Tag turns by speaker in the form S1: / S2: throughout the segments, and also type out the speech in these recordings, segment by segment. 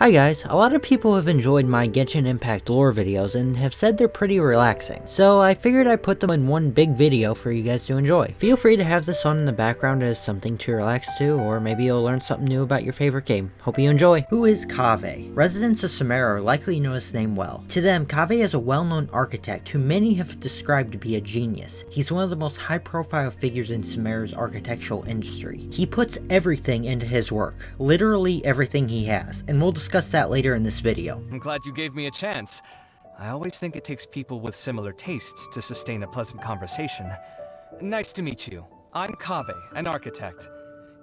S1: Hi guys, a lot of people have enjoyed my Genshin Impact lore videos and have said they're pretty relaxing, so I figured I'd put them in one big video for you guys to enjoy. Feel free to have this on in the background as something to relax to, or maybe you'll learn something new about your favorite game. Hope you enjoy. Who is Kaveh? Residents of Sumeru likely know his name well. To them, Kaveh is a well-known architect who many have described to be a genius. He's one of the most high-profile figures in Sumeru's architectural industry. He puts everything into his work, literally everything he has, and we'll discuss that later in this video.
S2: I'm glad you gave me a chance. I always think it takes people with similar tastes to sustain a pleasant conversation. Nice to meet you. I'm Kaveh, an architect.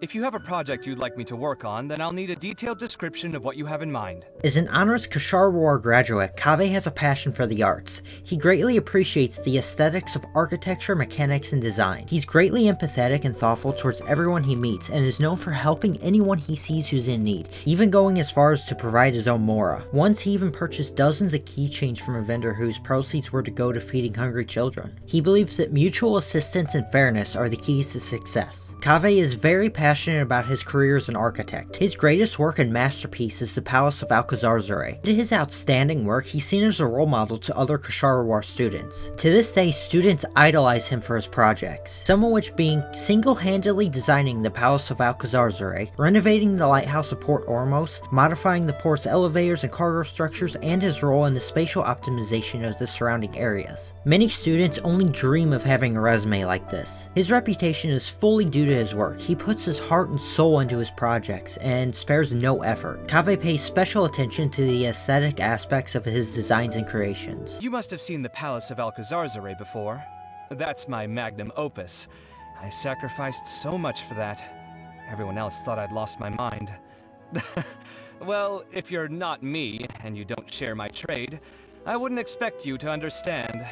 S2: If you have a project you'd like me to work on, then I'll need a detailed description of what you have in mind.
S1: As an honors Kashar War graduate, Kaveh has a passion for the arts. He greatly appreciates the aesthetics of architecture, mechanics, and design. He's greatly empathetic and thoughtful towards everyone he meets, and is known for helping anyone he sees who's in need, even going as far as to provide his own mora. Once he even purchased dozens of keychains from a vendor whose proceeds were to go to feeding hungry children. He believes that mutual assistance and fairness are the keys to success. Kaveh is very passionate about his career as an architect. His greatest work and masterpiece is the Palace of Alcazar-Zure. In his outstanding work, he's seen as a role model to other Kashar students. To this day, students idolize him for his projects, some of which being single-handedly designing the Palace of Alcazar-Zure, renovating the lighthouse of Port Ormos, modifying the port's elevators and cargo structures, and his role in the spatial optimization of the surrounding areas. Many students only dream of having a resume like this. His reputation is fully due to his work. He puts his heart and soul into his projects and spares no effort. Kaveh pays special attention to the aesthetic aspects of his designs and creations.
S2: You must have seen the Palace of Alcazar-Zure before. That's my magnum opus. I sacrificed so much for that. Everyone else thought I'd lost my mind. Well, if you're not me, and you don't share my trade, I wouldn't expect you to understand.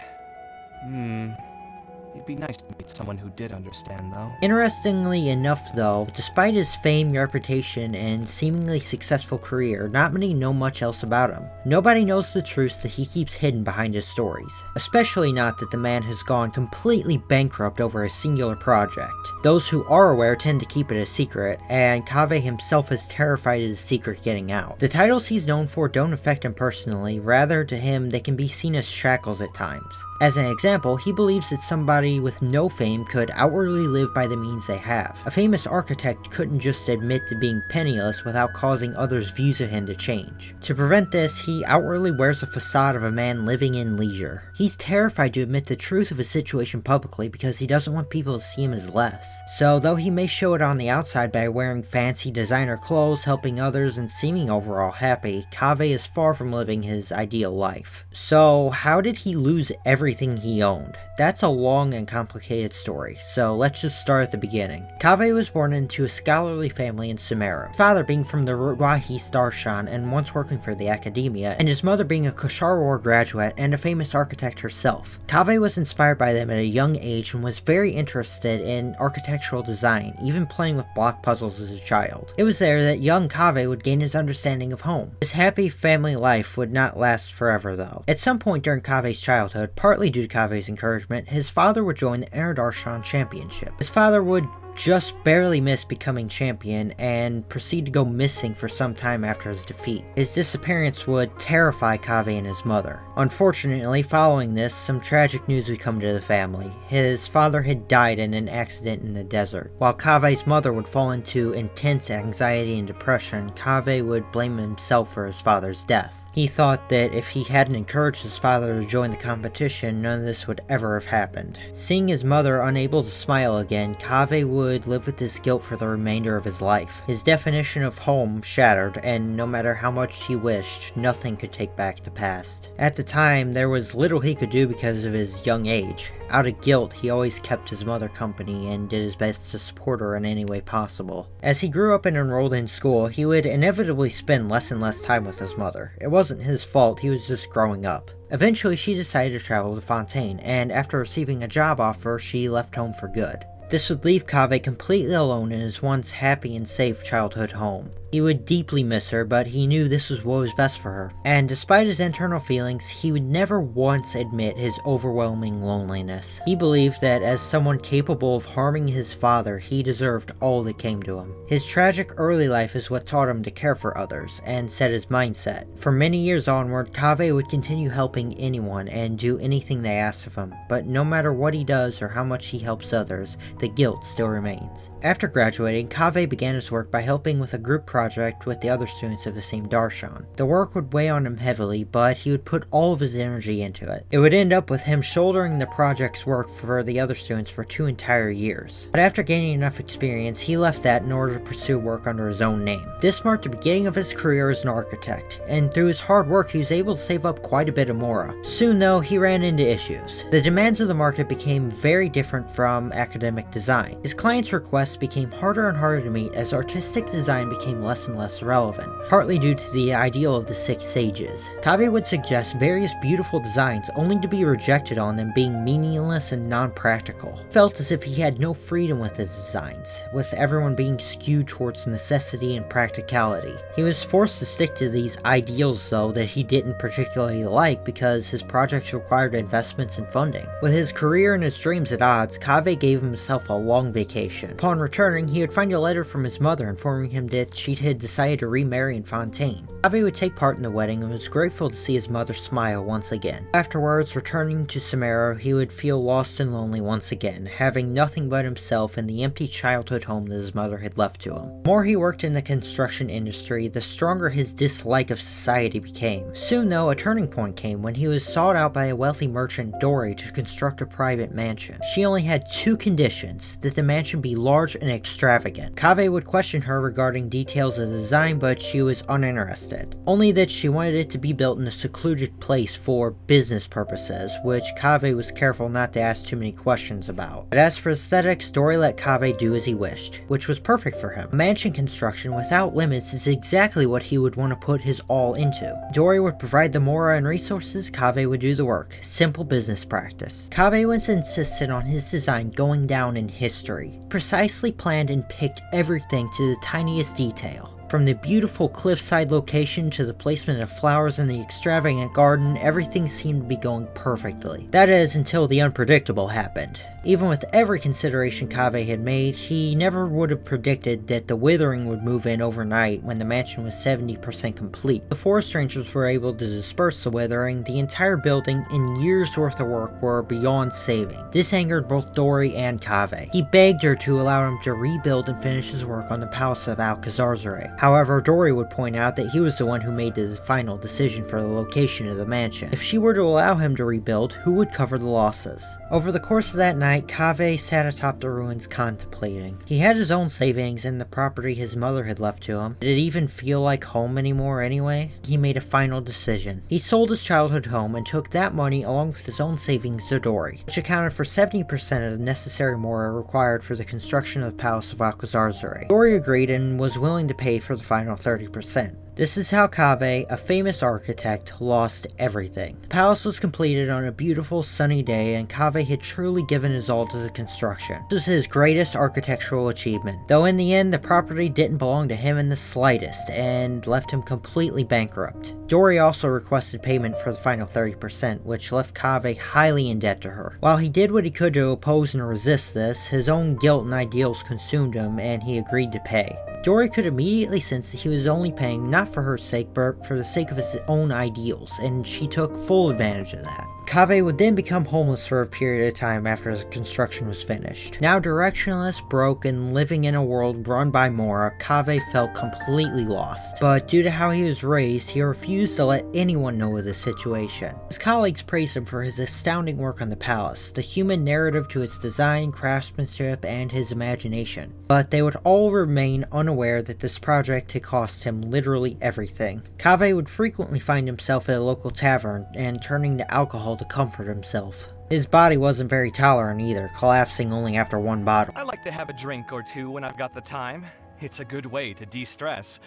S2: It'd be nice to meet someone who did understand, though.
S1: Interestingly enough, though, despite his fame, reputation, and seemingly successful career, not many know much else about him. Nobody knows the truths that he keeps hidden behind his stories, especially not that the man has gone completely bankrupt over a singular project. Those who are aware tend to keep it a secret, and Kaveh himself is terrified of the secret getting out. The titles he's known for don't affect him personally, rather to him they can be seen as shackles at times. As an example, he believes that somebody with no fame could outwardly live by the means they have. A famous architect couldn't just admit to being penniless without causing others' views of him to change. To prevent this, he outwardly wears a facade of a man living in leisure. He's terrified to admit the truth of his situation publicly because he doesn't want people to see him as less. So though he may show it on the outside by wearing fancy designer clothes, helping others, and seeming overall happy, Kaveh is far from living his ideal life. So how did he lose everything he owned? That's a long and complicated story, so let's just start at the beginning. Kaveh was born into a scholarly family in Sumeru, his father being from the Ruwahi Starshan and once working for the academia, and his mother being a Kashar War graduate and a famous architect herself. Kaveh was inspired by them at a young age and was very interested in architectural design, even playing with block puzzles as a child. It was there that young Kaveh would gain his understanding of home. His happy family life would not last forever though. At some point during Kaveh's childhood, partly due to Kaveh's encouragement, his father would join the Darshan Championship. His father would just barely miss becoming champion and proceed to go missing for some time after his defeat. His disappearance would terrify Kaveh and his mother. Unfortunately, following this, some tragic news would come to the family. His father had died in an accident in the desert. While Kaveh's mother would fall into intense anxiety and depression, Kaveh would blame himself for his father's death. He thought that if he hadn't encouraged his father to join the competition, none of this would ever have happened. Seeing his mother unable to smile again, Kaveh would live with this guilt for the remainder of his life. His definition of home shattered, and no matter how much he wished, nothing could take back the past. At the time, there was little he could do because of his young age. Out of guilt, he always kept his mother company and did his best to support her in any way possible. As he grew up and enrolled in school, he would inevitably spend less and less time with his mother. It wasn't his fault, he was just growing up. Eventually, she decided to travel to Fontaine, and after receiving a job offer, she left home for good. This would leave Kaveh completely alone in his once happy and safe childhood home. He would deeply miss her, but he knew this was what was best for her. And despite his internal feelings, he would never once admit his overwhelming loneliness. He believed that as someone capable of harming his father, he deserved all that came to him. His tragic early life is what taught him to care for others, and set his mindset. For many years onward, Kaveh would continue helping anyone and do anything they asked of him, but no matter what he does or how much he helps others, the guilt still remains. After graduating, Kaveh began his work by helping with a group project with the other students of the same darshan. The work would weigh on him heavily, but he would put all of his energy into it. It would end up with him shouldering the project's work for the other students for 2 entire years. But after gaining enough experience, he left that in order to pursue work under his own name. This marked the beginning of his career as an architect, and through his hard work he was able to save up quite a bit of mora. Soon though, he ran into issues. The demands of the market became very different from academic design. His clients' requests became harder and harder to meet as artistic design became less and less relevant, partly due to the ideal of the 6 sages. Kaveh would suggest various beautiful designs only to be rejected on them being meaningless and non-practical. It felt as if he had no freedom with his designs, with everyone being skewed towards necessity and practicality. He was forced to stick to these ideals though that he didn't particularly like because his projects required investments and funding. With his career and his dreams at odds, Kaveh gave himself a long vacation. Upon returning, he would find a letter from his mother informing him that she had decided to remarry in Fontaine. Kaveh would take part in the wedding and was grateful to see his mother smile once again. Afterwards, returning to Samara, he would feel lost and lonely once again, having nothing but himself and the empty childhood home that his mother had left to him. The more he worked in the construction industry, the stronger his dislike of society became. Soon though, a turning point came when he was sought out by a wealthy merchant, Dory, to construct a private mansion. She only had 2 conditions: that the mansion be large and extravagant. Kaveh would question her regarding details of the design, but she was uninterested. Only that she wanted it to be built in a secluded place for business purposes, which Kaveh was careful not to ask too many questions about. But as for aesthetics, Dory let Kaveh do as he wished, which was perfect for him. Mansion construction without limits is exactly what he would want to put his all into. Dory would provide the mora and resources, Kaveh would do the work. Simple business practice. Kaveh was insistent on his design going down in history. Precisely planned and picked everything to the tiniest detail. From the beautiful cliffside location to the placement of flowers in the extravagant garden, everything seemed to be going perfectly. That is, until the unpredictable happened. Even with every consideration Kaveh had made, he never would have predicted that the withering would move in overnight when the mansion was 70% complete. Before strangers were able to disperse the withering, the entire building and years worth of work were beyond saving. This angered both Dory and Kaveh. He begged her to allow him to rebuild and finish his work on the palace of Alcazarzaray. However, Dory would point out that he was the one who made the final decision for the location of the mansion. If she were to allow him to rebuild, who would cover the losses? Over the course of that night, Kaveh sat atop the ruins contemplating. He had his own savings and the property his mother had left to him. Did it even feel like home anymore anyway? He made a final decision. He sold his childhood home and took that money along with his own savings to Dory, which accounted for 70% of the necessary mora required for the construction of the Palace of Alcazarzaray. Dory agreed and was willing to pay for the final 30%. This is how Kaveh, a famous architect, lost everything. The palace was completed on a beautiful sunny day and Kaveh had truly given his all to the construction. This was his greatest architectural achievement, though in the end the property didn't belong to him in the slightest and left him completely bankrupt. Dory also requested payment for the final 30%, which left Kaveh highly in debt to her. While he did what he could to oppose and resist this, his own guilt and ideals consumed him and he agreed to pay. Dory could immediately sense that he was only paying not for her sake, but for the sake of his own ideals, and she took full advantage of that. Kaveh would then become homeless for a period of time after the construction was finished. Now directionless, broke, and living in a world run by Mora, Kaveh felt completely lost. But due to how he was raised, he refused to let anyone know of the situation. His colleagues praised him for his astounding work on the palace, the human narrative to its design, craftsmanship, and his imagination. But they would all remain unaware that this project had cost him literally everything. Kaveh would frequently find himself at a local tavern and turning to alcohol to comfort himself. His body wasn't very tolerant either, collapsing only after 1 bottle.
S2: I like to have a drink or two when I've got the time. It's a good way to de-stress.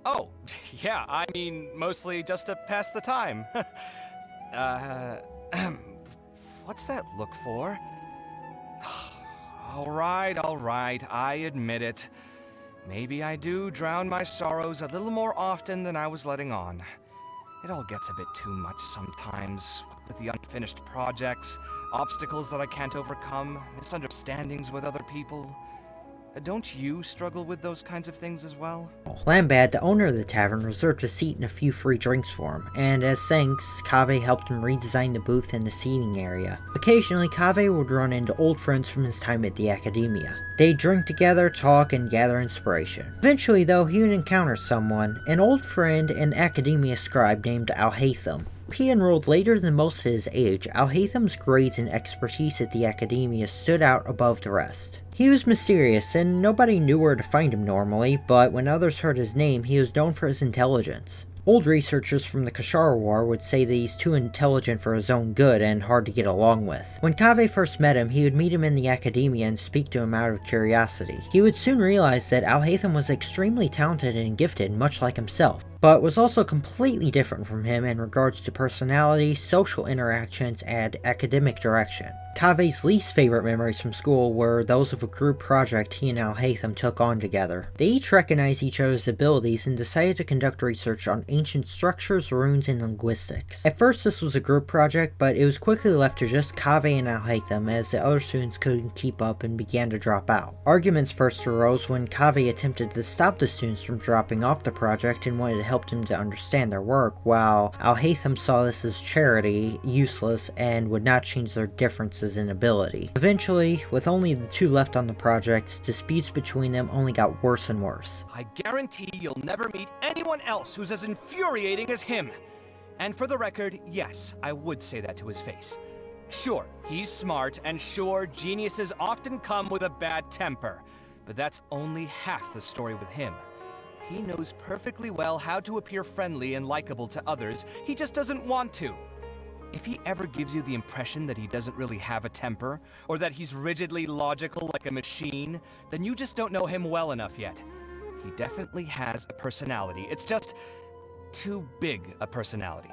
S2: Oh, yeah, I mean, mostly just to pass the time. What's that look for? All right, I admit it. Maybe I do drown my sorrows a little more often than I was letting on. It all gets a bit too much sometimes, with the unfinished projects, obstacles that I can't overcome, misunderstandings with other people. Don't you struggle with those kinds of things as well?
S1: Lambad, the owner of the tavern, reserved a seat and a few free drinks for him, and as thanks, Kaveh helped him redesign the booth and the seating area. Occasionally, Kaveh would run into old friends from his time at the academia. They'd drink together, talk, and gather inspiration. Eventually, though, he would encounter someone, an old friend and academia scribe named Al-Haytham. He enrolled later than most at his age. Al-Haytham's grades and expertise at the academia stood out above the rest. He was mysterious, and nobody knew where to find him normally, but when others heard his name, he was known for his intelligence. Old researchers from the Kashar War would say that he's too intelligent for his own good and hard to get along with. When Kaveh first met him, he would meet him in the academia and speak to him out of curiosity. He would soon realize that Al-Haytham was extremely talented and gifted, much like himself, but was also completely different from him in regards to personality, social interactions, and academic direction. Kaveh's least favorite memories from school were those of a group project he and Al-Haytham took on together. They each recognized each other's abilities and decided to conduct research on ancient structures, runes, and linguistics. At first this was a group project, but it was quickly left to just Kaveh and Al-Haytham as the other students couldn't keep up and began to drop out. Arguments first arose when Kaveh attempted to stop the students from dropping off the project and wanted to help them to understand their work, while Al-Haytham saw this as charity, useless, and would not change their differences in ability. Eventually, with only the two left on the project, disputes between them only got worse and worse.
S2: I guarantee you'll never meet anyone else who's as infuriating as him. And for the record, yes, I would say that to his face. Sure, he's smart, and sure, geniuses often come with a bad temper. But that's only half the story with him. He knows perfectly well how to appear friendly and likable to others, he just doesn't want to. If he ever gives you the impression that he doesn't really have a temper, or that he's rigidly logical like a machine, then you just don't know him well enough yet. He definitely has a personality. It's just too big a personality.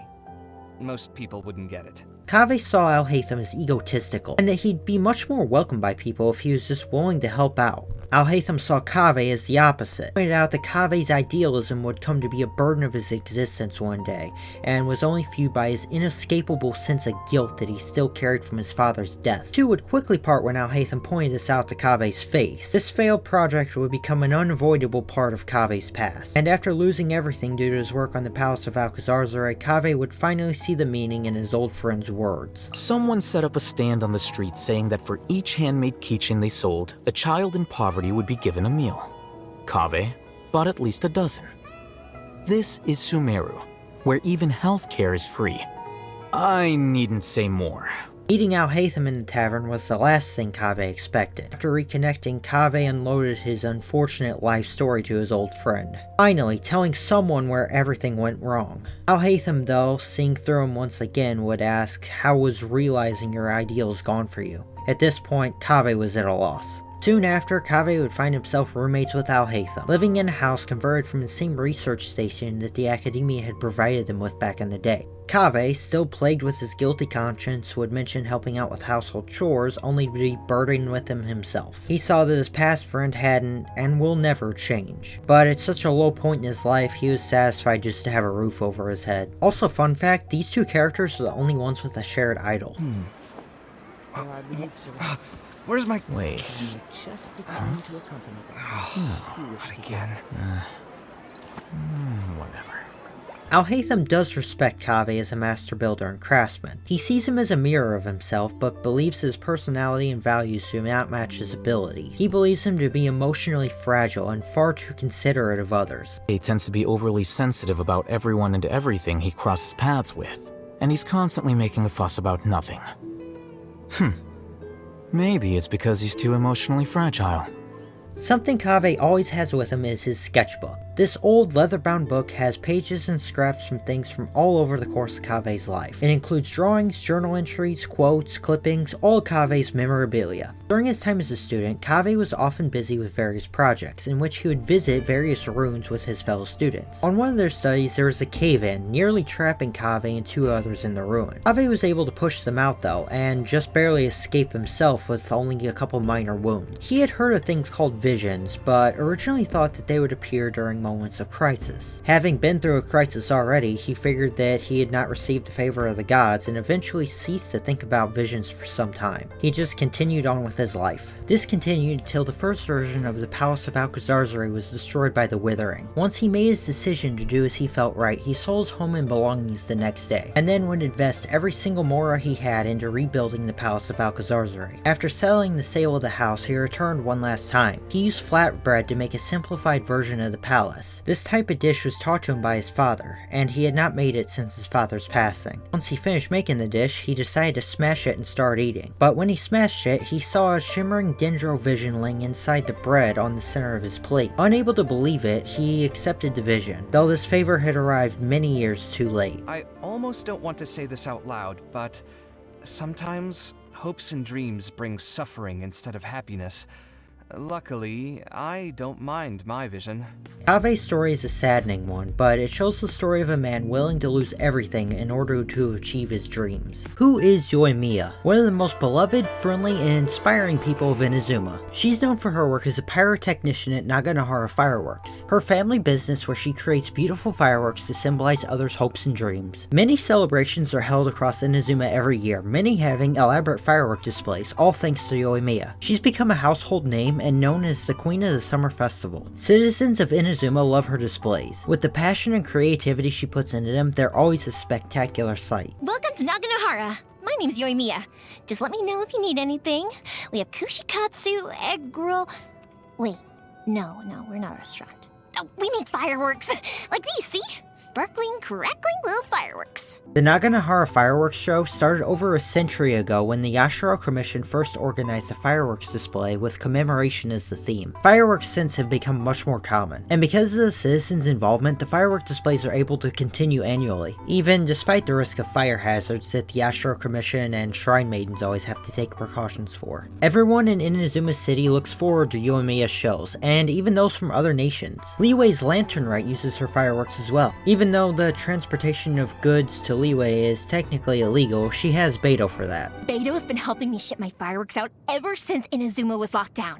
S2: Most people wouldn't get it.
S1: Kaveh saw Al-Haytham as egotistical, and that he'd be much more welcomed by people if he was just willing to help out. Al-Haytham saw Kaveh as the opposite, pointed out that Kaveh's idealism would come to be a burden of his existence one day, and was only fueled by his inescapable sense of guilt that he still carried from his father's death. Two would quickly part when Al-Haytham pointed this out to Kaveh's face. This failed project would become an unavoidable part of Kaveh's past, and after losing everything due to his work on the Palace of Alcazarzaray, Kaveh would finally see the meaning in his old friend's words.
S3: Someone set up a stand on the street saying that for each handmade keychain they sold, a child in poverty would be given a meal. Kaveh bought at least a dozen. This is Sumeru, where even healthcare is free. I needn't say more.
S1: Meeting Al-Haytham in the tavern was the last thing Kaveh expected. After reconnecting, Kaveh unloaded his unfortunate life story to his old friend, finally telling someone where everything went wrong. Al-Haytham, though, seeing through him once again, would ask, how was realizing your ideals gone for you? At this point, Kaveh was at a loss. Soon after, Kaveh would find himself roommates with Al-Haytham, living in a house converted from the same research station that the academia had provided them with back in the day. Kaveh, still plagued with his guilty conscience, would mention helping out with household chores, only to be burdened with them himself. He saw that his past friend hadn't, and will never change. But at such a low point in his life, he was satisfied just to have a roof over his head. Also, fun fact, these two characters are the only ones with a shared idol.
S2: Where's my...
S3: Wait.
S4: Just the time to accompany them.
S2: Not again.
S3: Whatever.
S1: Al-Haytham does respect Kaveh as a master builder and craftsman. He sees him as a mirror of himself, but believes his personality and values do not match his abilities. He believes him to be emotionally fragile and far too considerate of others.
S3: He tends to be overly sensitive about everyone and everything he crosses paths with, and he's constantly making a fuss about nothing. Maybe it's because he's too emotionally fragile.
S1: Something Kaveh always has with him is his sketchbook. This old leather-bound book has pages and scraps from things from all over the course of Kave's life. It includes drawings, journal entries, quotes, clippings, all Kave's memorabilia. During his time as a student, Kave was often busy with various projects in which he would visit various ruins with his fellow students. On one of their studies, there was a cave-in, nearly trapping Kave and 2 others in the ruin. Kave was able to push them out though, and just barely escape himself with only a couple minor wounds. He had heard of things called visions, but originally thought that they would appear during moments of crisis. Having been through a crisis already, he figured that he had not received the favor of the gods and eventually ceased to think about visions for some time. He just continued on with his life. This continued until the first version of the Palace of Alcazarzaray was destroyed by the Withering. Once he made his decision to do as he felt right, he sold his home and belongings the next day, and then would invest every single mora he had into rebuilding the Palace of Alcazarzaray. After selling the sale of the house, he returned one last time. He used flatbread to make a simplified version of the palace. This type of dish was taught to him by his father, and he had not made it since his father's passing. Once he finished making the dish, he decided to smash it and start eating. But when he smashed it, he saw a shimmering dendro vision laying inside the bread on the center of his plate. Unable to believe it, he accepted the vision, though this favor had arrived many years too late.
S2: I almost don't want to say this out loud, but sometimes hopes and dreams bring suffering instead of happiness. Luckily, I don't mind my vision.
S1: Kave's story is a saddening one, but it shows the story of a man willing to lose everything in order to achieve his dreams. Who is Yoimiya? One of the most beloved, friendly, and inspiring people of Inazuma. She's known for her work as a pyrotechnician at Naganohara Fireworks, her family business where she creates beautiful fireworks to symbolize others' hopes and dreams. Many celebrations are held across Inazuma every year, many having elaborate firework displays, all thanks to Yoimiya. She's become a household name and known as the Queen of the Summer Festival. Citizens of Inazuma love her displays. With the passion and creativity she puts into them, they're always a spectacular sight.
S5: Welcome to Naganohara. My name's Yoimiya. Just let me know if you need anything. We have kushikatsu, egg roll... Wait, no, we're not a restaurant. Oh, we make fireworks. Like these, see? Sparkling, crackling little fireworks.
S1: The Naganohara Fireworks Show started over a century ago when the Yashiro Commission first organized a fireworks display with commemoration as the theme. Fireworks since have become much more common, and because of the citizens' involvement, the firework displays are able to continue annually, even despite the risk of fire hazards that the Yashiro Commission and Shrine Maidens always have to take precautions for. Everyone in Inazuma City looks forward to Yoimiya's shows, and even those from other nations. Liyue's Lantern Rite uses her fireworks as well. Even though the transportation of goods to Liyue is technically illegal, she has Beidou for that.
S5: Beidou's been helping me ship my fireworks out ever since Inazuma was locked down.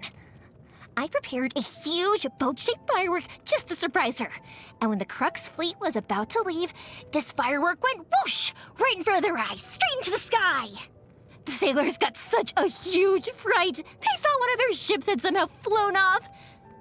S5: I prepared a huge boat-shaped firework just to surprise her. And when the Crux fleet was about to leave, this firework went whoosh right in front of their eyes, straight into the sky. The sailors got such a huge fright. They thought one of their ships had somehow flown off.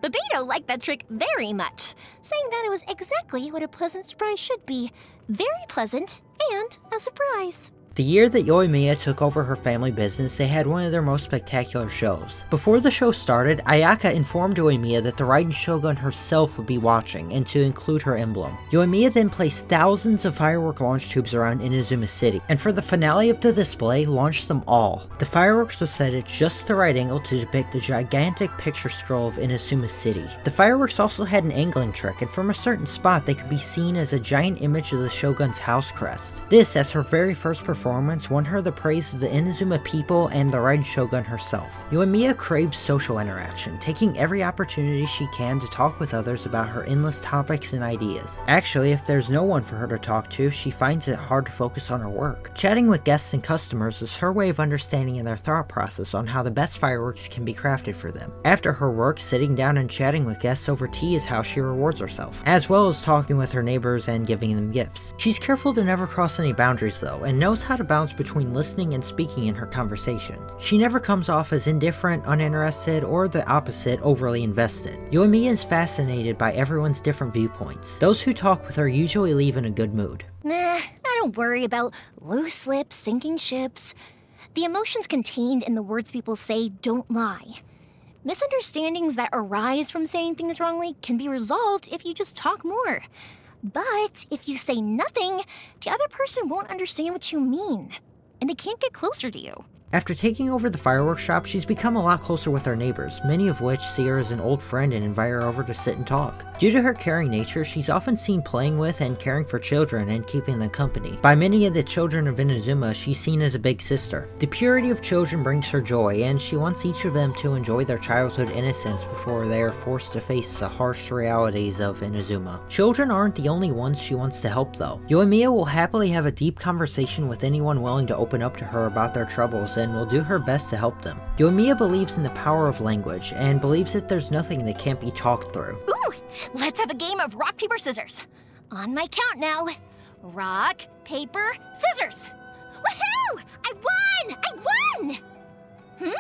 S5: But Beidou liked that trick very much, saying that it was exactly what a pleasant surprise should be. Very pleasant and a surprise.
S1: The year that Yoimiya took over her family business, they had one of their most spectacular shows. Before the show started, Ayaka informed Yoimiya that the Raiden Shogun herself would be watching, and to include her emblem. Yoimiya then placed thousands of firework launch tubes around Inazuma City, and for the finale of the display, launched them all. The fireworks were set at just the right angle to depict the gigantic picture scroll of Inazuma City. The fireworks also had an angling trick, and from a certain spot they could be seen as a giant image of the Shogun's house crest. This, as her very first performance, won her the praise of the Inazuma people and the Raiden Shogun herself. Yoimiya craves social interaction, taking every opportunity she can to talk with others about her endless topics and ideas. Actually, if there's no one for her to talk to, she finds it hard to focus on her work. Chatting with guests and customers is her way of understanding their thought process on how the best fireworks can be crafted for them. After her work, sitting down and chatting with guests over tea is how she rewards herself, as well as talking with her neighbors and giving them gifts. She's careful to never cross any boundaries though, and knows how to balance between listening and speaking in her conversations. She never comes off as indifferent, uninterested, or the opposite, overly invested. Yoimiya is fascinated by everyone's different viewpoints. Those who talk with her usually leave in a good mood.
S5: Nah, I don't worry about loose lips, sinking ships. The emotions contained in the words people say don't lie. Misunderstandings that arise from saying things wrongly can be resolved if you just talk more. But if you say nothing, the other person won't understand what you mean, and they can't get closer to you.
S1: After taking over the fireworks shop, she's become a lot closer with her neighbors, many of which see her as an old friend and invite her over to sit and talk. Due to her caring nature, she's often seen playing with and caring for children and keeping them company. By many of the children of Inazuma, she's seen as a big sister. The purity of children brings her joy, and she wants each of them to enjoy their childhood innocence before they are forced to face the harsh realities of Inazuma. Children aren't the only ones she wants to help though. Yoimiya will happily have a deep conversation with anyone willing to open up to her about their troubles and will do her best to help them. Yoimiya believes in the power of language and believes that there's nothing that can't be talked through.
S5: Ooh, let's have a game of rock, paper, scissors. On my count now. Rock, paper, scissors. Woohoo! I won! I won!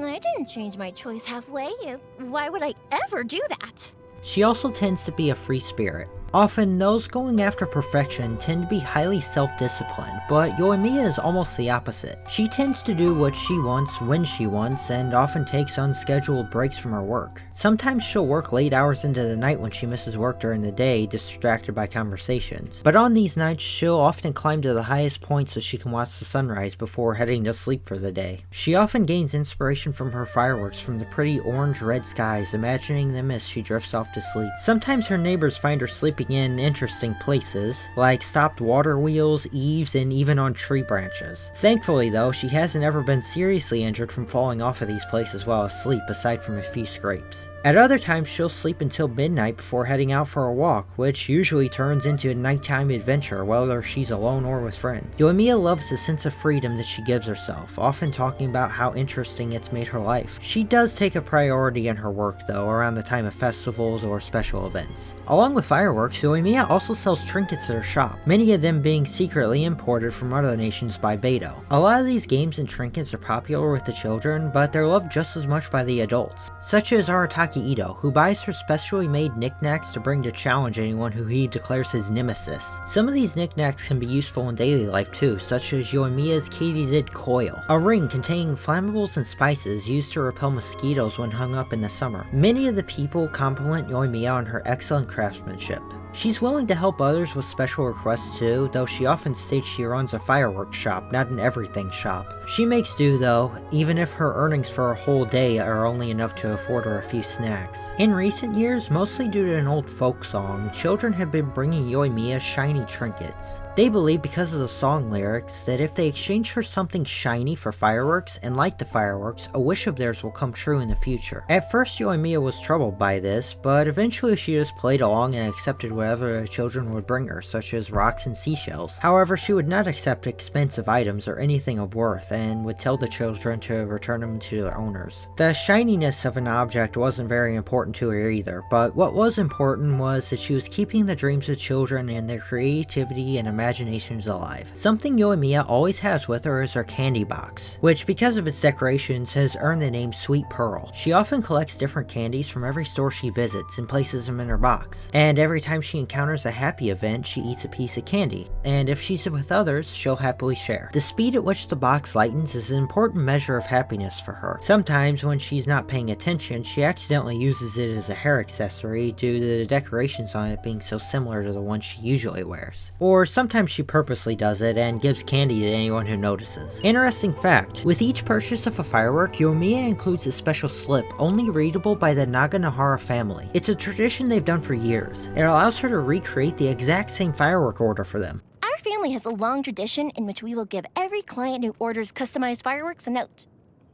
S5: I didn't change my choice halfway. Why would I ever do that?
S1: She also tends to be a free spirit. Often, those going after perfection tend to be highly self-disciplined, but Yoimiya is almost the opposite. She tends to do what she wants when she wants, and often takes unscheduled breaks from her work. Sometimes she'll work late hours into the night when she misses work during the day, distracted by conversations. But on these nights, she'll often climb to the highest point so she can watch the sunrise before heading to sleep for the day. She often gains inspiration from her fireworks from the pretty orange-red skies, imagining them as she drifts off to sleep. Sometimes her neighbors find her sleeping in interesting places, like stopped water wheels, eaves, and even on tree branches. Thankfully though, she hasn't ever been seriously injured from falling off of these places while asleep, aside from a few scrapes. At other times, she'll sleep until midnight before heading out for a walk, which usually turns into a nighttime adventure, whether she's alone or with friends. Yoimiya loves the sense of freedom that she gives herself, often talking about how interesting it's made her life. She does take a priority in her work though, around the time of festivals or special events. Along with fireworks, Yoimiya also sells trinkets at her shop, many of them being secretly imported from other nations by Beidou. A lot of these games and trinkets are popular with the children, but they're loved just as much by the adults, such as Arataki Ito, who buys her specially made knickknacks to bring to challenge anyone who he declares his nemesis. Some of these knickknacks can be useful in daily life too, such as Yoimiya's katydid coil, a ring containing flammables and spices used to repel mosquitoes when hung up in the summer. Many of the people compliment Yoimiya on her excellent craftsmanship. She's willing to help others with special requests too, though she often states she runs a fireworks shop, not an everything shop. She makes do though, even if her earnings for a whole day are only enough to afford her a few snacks. In recent years, mostly due to an old folk song, children have been bringing Yoimiya shiny trinkets. They believe because of the song lyrics that if they exchange her something shiny for fireworks and light the fireworks, a wish of theirs will come true in the future. At first Yoimiya was troubled by this, but eventually she just played along and accepted whatever the children would bring her, such as rocks and seashells. However, she would not accept expensive items or anything of worth, and would tell the children to return them to their owners. The shininess of an object wasn't very important to her either, but what was important was that she was keeping the dreams of children and their creativity and imaginations alive. Something Yoimiya always has with her is her candy box, which because of its decorations has earned the name Sweet Pearl. She often collects different candies from every store she visits and places them in her box, and every time she encounters a happy event, she eats a piece of candy, and if she's with others, she'll happily share. The speed at which the box lightens is an important measure of happiness for her. Sometimes when she's not paying attention, she accidentally uses it as a hair accessory due to the decorations on it being so similar to the one she usually wears. Or sometimes she purposely does it and gives candy to anyone who notices. Interesting fact, with each purchase of a firework, Yoimiya includes a special slip only readable by the Naganahara family. It's a tradition they've done for years. It allows her to recreate the exact same firework order for them.
S5: Our family has a long tradition in which we will give every client who orders customized fireworks a note.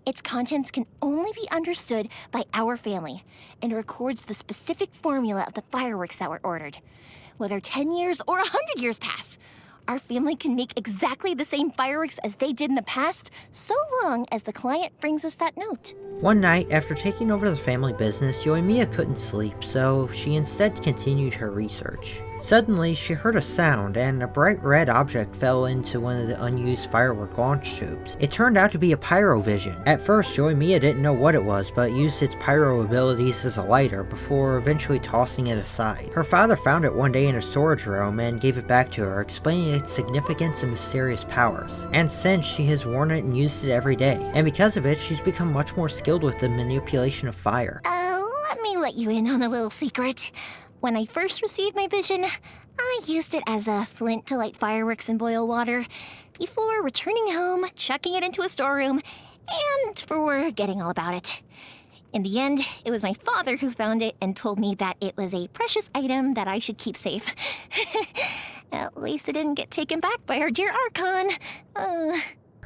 S5: Its contents can only be understood by our family, and it records the specific formula of the fireworks that were ordered. Whether 10 years or 100 years pass, our family can make exactly the same fireworks as they did in the past, so long as the client brings us that note.
S1: One night, after taking over the family business, Yoimiya couldn't sleep, so she instead continued her research. Suddenly, she heard a sound, and a bright red object fell into one of the unused firework launch tubes. It turned out to be a pyrovision. At first, Yoimiya didn't know what it was, but used its pyro abilities as a lighter before eventually tossing it aside. Her father found it one day in a storage room and gave it back to her, explaining its significance and mysterious powers. And since, she has worn it and used it every day, and because of it, she's become much more skilled with the manipulation of fire.
S5: Let me let you in on a little secret. When I first received my vision, I used it as a flint to light fireworks and boil water, before returning home, chucking it into a storeroom, and forgetting all about it. In the end, it was my father who found it and told me that it was a precious item that I should keep safe. At least it didn't get taken back by our dear Archon.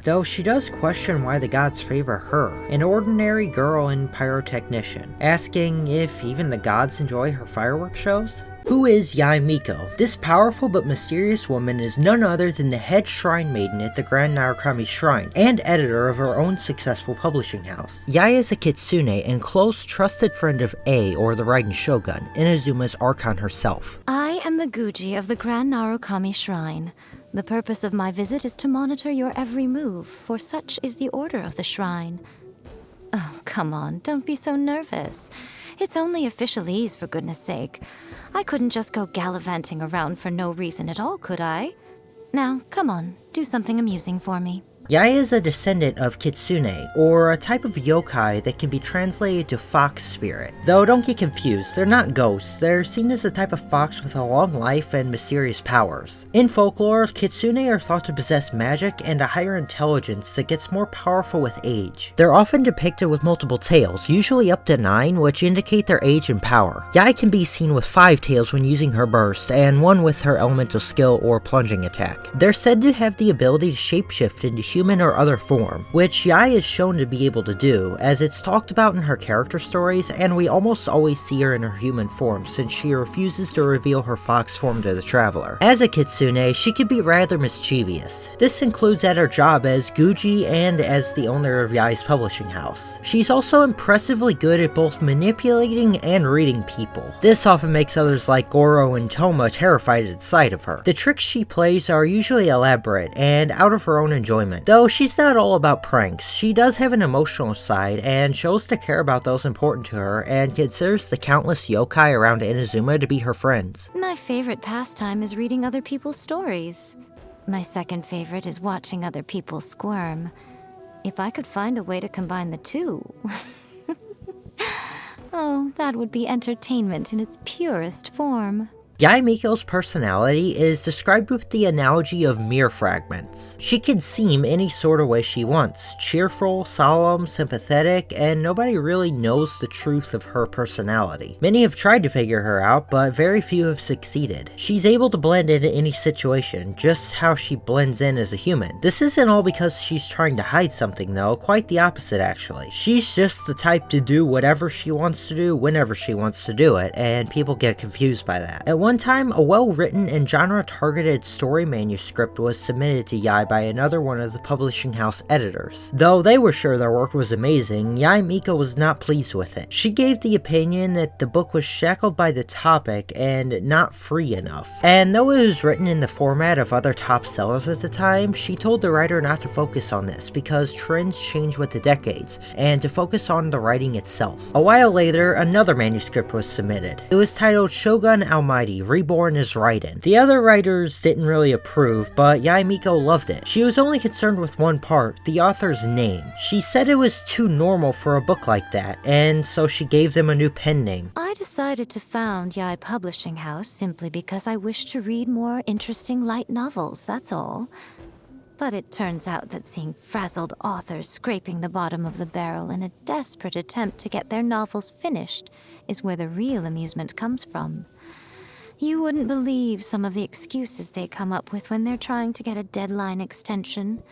S1: Though she does question why the gods favor her, an ordinary girl and pyrotechnician, asking if even the gods enjoy her fireworks shows? Who is Yae Miko? This powerful but mysterious woman is none other than the head shrine maiden at the Grand Narukami Shrine, and editor of her own successful publishing house. Yae is a kitsune and close, trusted friend of A, or the Raiden Shogun, Inazuma's Archon herself.
S6: I am the Guji of the Grand Narukami Shrine. The purpose of my visit is to monitor your every move, for such is the order of the shrine. Oh, come on, don't be so nervous. It's only officialese, for goodness sake. I couldn't just go gallivanting around for no reason at all, could I? Now, come on, do something amusing for me.
S1: Yae is a descendant of Kitsune, or a type of yokai that can be translated to fox spirit. Though don't get confused, they're not ghosts, they're seen as a type of fox with a long life and mysterious powers. In folklore, Kitsune are thought to possess magic and a higher intelligence that gets more powerful with age. They're often depicted with multiple tails, usually up to 9, which indicate their age and power. Yae can be seen with 5 tails when using her burst, and 1 with her elemental skill or plunging attack. They're said to have the ability to shapeshift into human or other form, which Yae is shown to be able to do, as it's talked about in her character stories, and we almost always see her in her human form since she refuses to reveal her fox form to the traveler. As a kitsune, she can be rather mischievous. This includes at her job as Guji and as the owner of Yae's publishing house. She's also impressively good at both manipulating and reading people. This often makes others like Goro and Toma terrified at the sight of her. The tricks she plays are usually elaborate and out of her own enjoyment. Though she's not all about pranks, she does have an emotional side and shows to care about those important to her and considers the countless yokai around Inazuma to be her friends.
S6: My favorite pastime is reading other people's stories. My second favorite is watching other people squirm. If I could find a way to combine the two... oh, that would be entertainment in its purest form.
S1: Yae Miko's personality is described with the analogy of mirror fragments. She can seem any sort of way she wants, cheerful, solemn, sympathetic, and nobody really knows the truth of her personality. Many have tried to figure her out, but very few have succeeded. She's able to blend into any situation, just how she blends in as a human. This isn't all because she's trying to hide something though, quite the opposite actually. She's just the type to do whatever she wants to do, whenever she wants to do it, and people get confused by that. At one time, a well-written and genre-targeted story manuscript was submitted to Yae by another one of the publishing house editors. Though they were sure their work was amazing, Yae Miko was not pleased with it. She gave the opinion that the book was shackled by the topic and not free enough. And though it was written in the format of other top sellers at the time, she told the writer not to focus on this because trends change with the decades, and to focus on the writing itself. A while later, another manuscript was submitted. It was titled Shogun Almighty, Reborn as Raiden. The other writers didn't really approve, but Yae Miko loved it. She was only concerned with one part, the author's name. She said it was too normal for a book like that, and so she gave them a new pen name.
S6: I decided to found Yae Publishing House simply because I wished to read more interesting light novels, that's all. But it turns out that seeing frazzled authors scraping the bottom of the barrel in a desperate attempt to get their novels finished is where the real amusement comes from. You wouldn't believe some of the excuses they come up with when they're trying to get a deadline extension.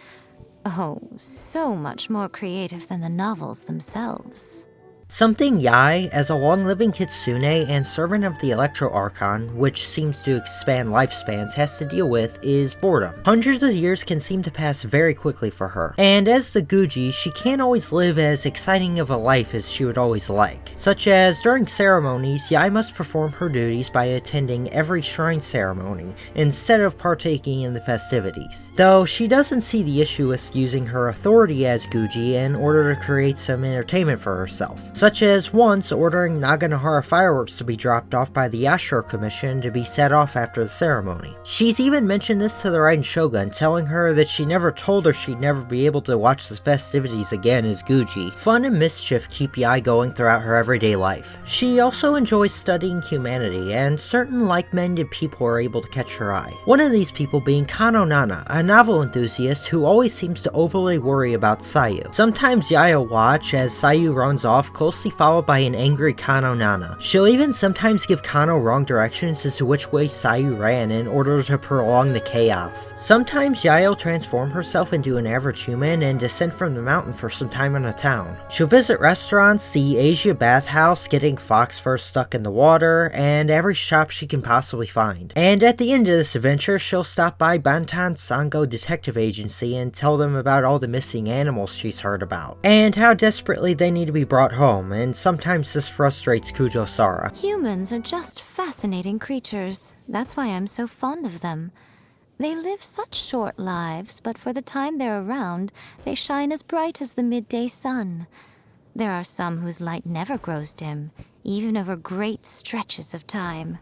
S6: Oh, so much more creative than the novels themselves.
S1: Something Yae, as a long-living kitsune and servant of the Electro Archon, which seems to expand lifespans, has to deal with is boredom. Hundreds of years can seem to pass very quickly for her, and as the Guji, she can't always live as exciting of a life as she would always like. Such as, during ceremonies, Yae must perform her duties by attending every shrine ceremony, instead of partaking in the festivities. Though she doesn't see the issue with using her authority as Guji in order to create some entertainment for herself. such as once ordering Naganohara fireworks to be dropped off by the Yashiro Commission to be set off after the ceremony. She's even mentioned this to the Raiden Shogun, telling her that she never told her she'd never be able to watch the festivities again as Guji. Fun and mischief keep Yae going throughout her everyday life. She also enjoys studying humanity, and certain like-minded people are able to catch her eye. One of these people being Kano Nana, a novel enthusiast who always seems to overly worry about Sayu. Sometimes Yae will watch as Sayu runs off, closely followed by an angry Kano Nana. She'll even sometimes give Kano wrong directions as to which way Sayu ran in order to prolong the chaos. Sometimes Yae will transform herself into an average human and descend from the mountain for some time in a town. She'll visit restaurants, the Asia bathhouse, getting fox fur stuck in the water, and every shop she can possibly find. And at the end of this adventure, she'll stop by Bantan Sango Detective Agency and tell them about all the missing animals she's heard about, and how desperately they need to be brought home, and sometimes this frustrates Kujo-Sara.
S6: Humans are just fascinating creatures. That's why I'm so fond of them. They live such short lives, but for the time they're around, they shine as bright as the midday sun. There are some whose light never grows dim, even over great stretches of time.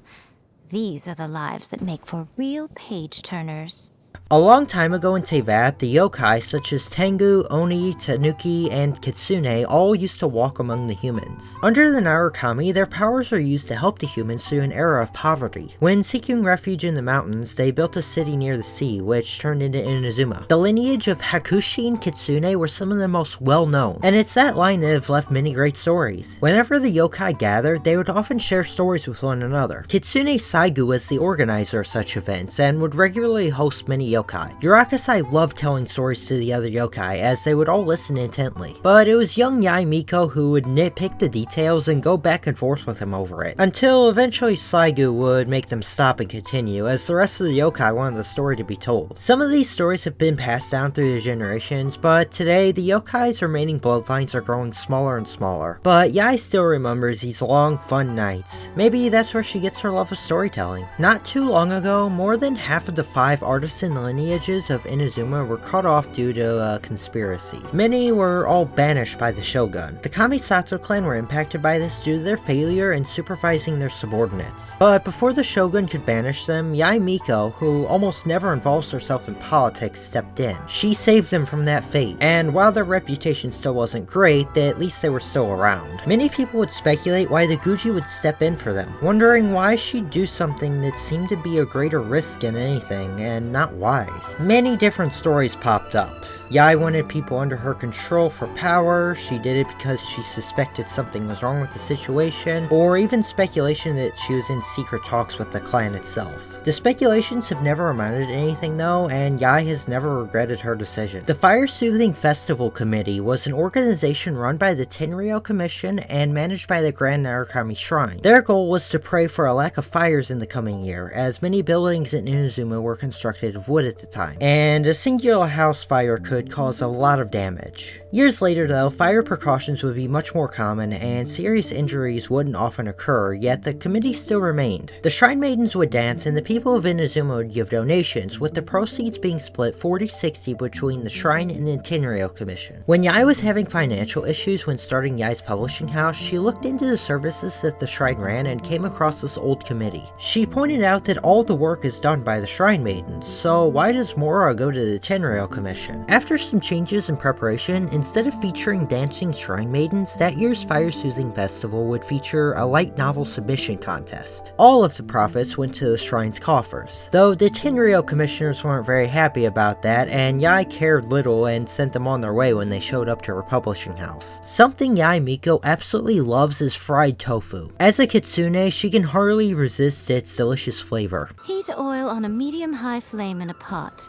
S6: These are the lives that make for real page-turners.
S1: A long time ago in Teyvat, the yokai such as Tengu, Oni, Tanuki, and Kitsune all used to walk among the humans. Under the Narukami, their powers are used to help the humans through an era of poverty. When seeking refuge in the mountains, they built a city near the sea, which turned into Inazuma. The lineage of Hakushi and Kitsune were some of the most well-known, and it's that line that have left many great stories. Whenever the yokai gathered, they would often share stories with one another. Kitsune Saigu was the organizer of such events, and would regularly host many yokai. Yurakusai loved telling stories to the other yokai, as they would all listen intently. But it was young Yae Miko who would nitpick the details and go back and forth with him over it, until eventually Saigu would make them stop and continue, as the rest of the yokai wanted the story to be told. Some of these stories have been passed down through the generations, but today the yokai's remaining bloodlines are growing smaller and smaller. But Yae still remembers these long, fun nights. Maybe that's where she gets her love of storytelling. Not too long ago, more than half of the 5 artisan lineages of Inazuma were cut off due to a conspiracy. Many were all banished by the shogun. The Kamisato clan were impacted by this due to their failure in supervising their subordinates. But before the shogun could banish them, Yae Miko, who almost never involves herself in politics, stepped in. She saved them from that fate, and while their reputation still wasn't great, at least they were still around. Many people would speculate why the Guji would step in for them, wondering why she'd do something that seemed to be a greater risk than anything, and not wise. Many different stories popped up. Yae wanted people under her control for power, she did it because she suspected something was wrong with the situation, or even speculation that she was in secret talks with the clan itself. The speculations have never amounted to anything though, and Yae has never regretted her decision. The Fire Soothing Festival Committee was an organization run by the Tenryou Commission and managed by the Grand Narukami Shrine. Their goal was to pray for a lack of fires in the coming year, as many buildings in Inazuma were constructed of wood at the time, and a singular house fire could cause a lot of damage. Years later though, fire precautions would be much more common and serious injuries wouldn't often occur, yet the committee still remained. The Shrine Maidens would dance and the people of Inazuma would give donations, with the proceeds being split 40-60 between the Shrine and the Tenryou Commission. When Yae was having financial issues when starting Yae's publishing house, she looked into the services that the Shrine ran and came across this old committee. She pointed out that all the work is done by the Shrine Maidens, so why does Mora go to the Tenryou Commission? After some changes in preparation, instead of featuring dancing Shrine Maidens, that year's Fire Soothing Festival would feature a light novel submission contest. All of the profits went to the Shrine's coffers, though the Tenryou commissioners weren't very happy about that, and Yae cared little and sent them on their way when they showed up to her publishing house. Something Yae Miko absolutely loves is fried tofu. As a kitsune, she can hardly resist its delicious flavor.
S6: Heat oil on a medium-high flame in a pot.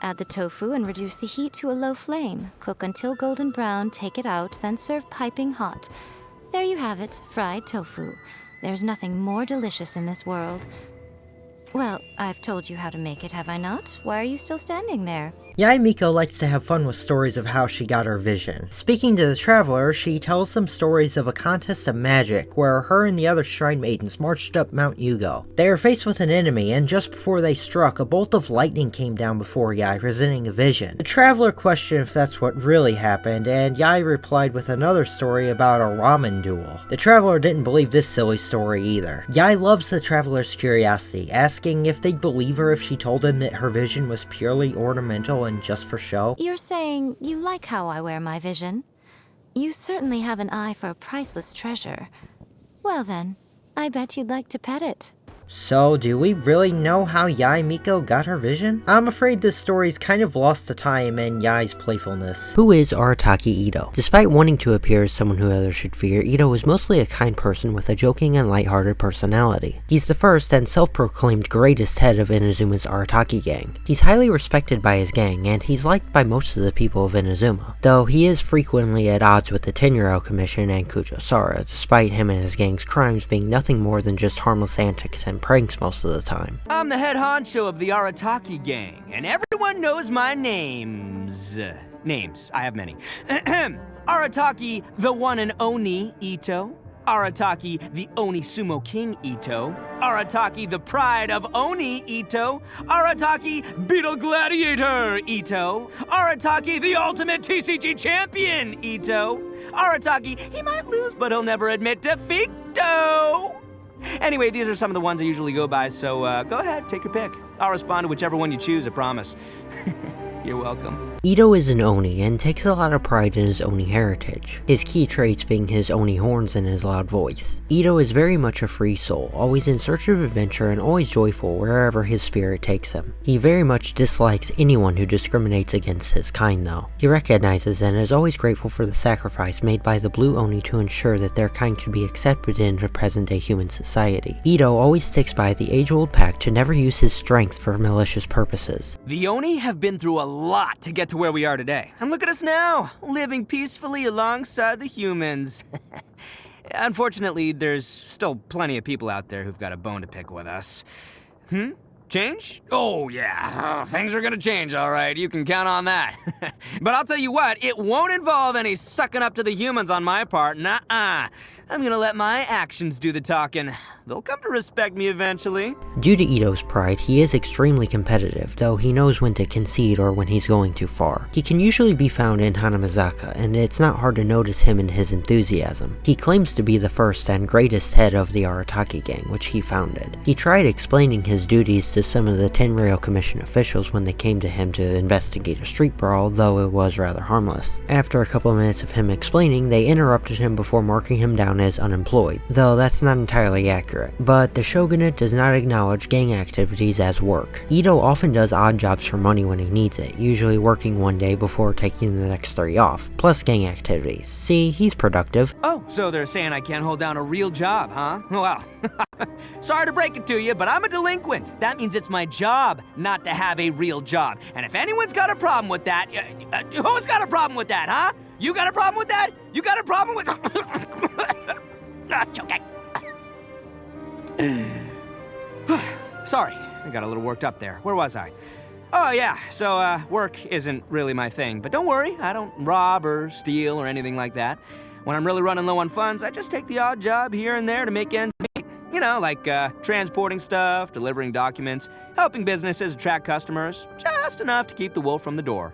S6: Add the tofu and reduce the heat to a low flame. Cook until golden brown, take it out, then serve piping hot. There you have it, fried tofu. There's nothing more delicious in this world. Well, I've told you how to make it, have I not? Why are you still standing there?
S1: Yae Miko likes to have fun with stories of how she got her vision. Speaking to the traveler, she tells them stories of a contest of magic where her and the other shrine maidens marched up Mount Yugo. They are faced with an enemy, and just before they struck, a bolt of lightning came down before Yae, presenting a vision. The traveler questioned if that's what really happened, and Yae replied with another story about a ramen duel. The traveler didn't believe this silly story either. Yae loves the traveler's curiosity, asking if they'd believe her if she told them that her vision was purely ornamental and just for show.
S6: You're saying you like how I wear my vision? You certainly have an eye for a priceless treasure. Well then, I bet you'd like to pet it.
S1: So, do we really know how Yae Miko got her vision? I'm afraid this story's kind of lost to time and Yae's playfulness. Who is Arataki Ito? Despite wanting to appear as someone who others should fear, Ito is mostly a kind person with a joking and lighthearted personality. He's the first and self-proclaimed greatest head of Inazuma's Arataki gang. He's highly respected by his gang, and he's liked by most of the people of Inazuma, though he is frequently at odds with the Tenryou Commission and Kujosara, despite him and his gang's crimes being nothing more than just harmless antics and pranks most of the time.
S7: I'm the head honcho of the Arataki gang, and everyone knows my names. I have many. Arataki, the one and only Ito. Arataki, the Oni Sumo King Ito. Arataki, the pride of Oni Ito. Arataki, Beetle Gladiator Ito. Arataki, the ultimate TCG champion Ito. Arataki, he might lose, but he'll never admit defeat. Anyway, these are some of the ones I usually go by, so go ahead, take your pick. I'll respond to whichever one you choose, I promise. You're welcome.
S1: Ito is an Oni and takes a lot of pride in his Oni heritage, his key traits being his Oni horns and his loud voice. Ito is very much a free soul, always in search of adventure and always joyful wherever his spirit takes him. He very much dislikes anyone who discriminates against his kind though. He recognizes and is always grateful for the sacrifice made by the Blue Oni to ensure that their kind could be accepted into present-day human society. Ito always sticks by the age-old pact to never use his strength for malicious purposes.
S7: The Oni have been through a lot to get to where we are today. And look at us now, living peacefully alongside the humans. Unfortunately, there's still plenty of people out there who've got a bone to pick with us. Change? Oh yeah, things are gonna change, all right, you can count on that. But I'll tell you what, it won't involve any sucking up to the humans on my part, nuh-uh. I'm gonna let my actions do the talking. They'll come to respect me eventually.
S1: Due to Ito's pride, he is extremely competitive, though he knows when to concede or when he's going too far. He can usually be found in Hanamazaka, and it's not hard to notice him and his enthusiasm. He claims to be the first and greatest head of the Arataki gang, which he founded. He tried explaining his duties to some of the Tenryou Commission officials when they came to him to investigate a street brawl, though it was rather harmless. After a couple of minutes of him explaining, they interrupted him before marking him down as unemployed, though that's not entirely accurate. But the shogunate does not acknowledge gang activities as work. Ito often does odd jobs for money when he needs it, usually working one day before taking the next 3 off, plus gang activities. See, he's productive.
S7: Oh, so they're saying I can't hold down a real job, huh? Well, sorry to break it to you, but I'm a delinquent. That means it's my job not to have a real job. And if anyone's got a problem with that, who's got a problem with that, huh? You got a problem with that? You got a problem with... Choking. Sorry, I got a little worked up there. Where was I? Oh yeah, so work isn't really my thing, but don't worry, I don't rob or steal or anything like that. When I'm really running low on funds, I just take the odd job here and there to make ends meet. You know, like transporting stuff, delivering documents, helping businesses attract customers, just enough to keep the wolf from the door.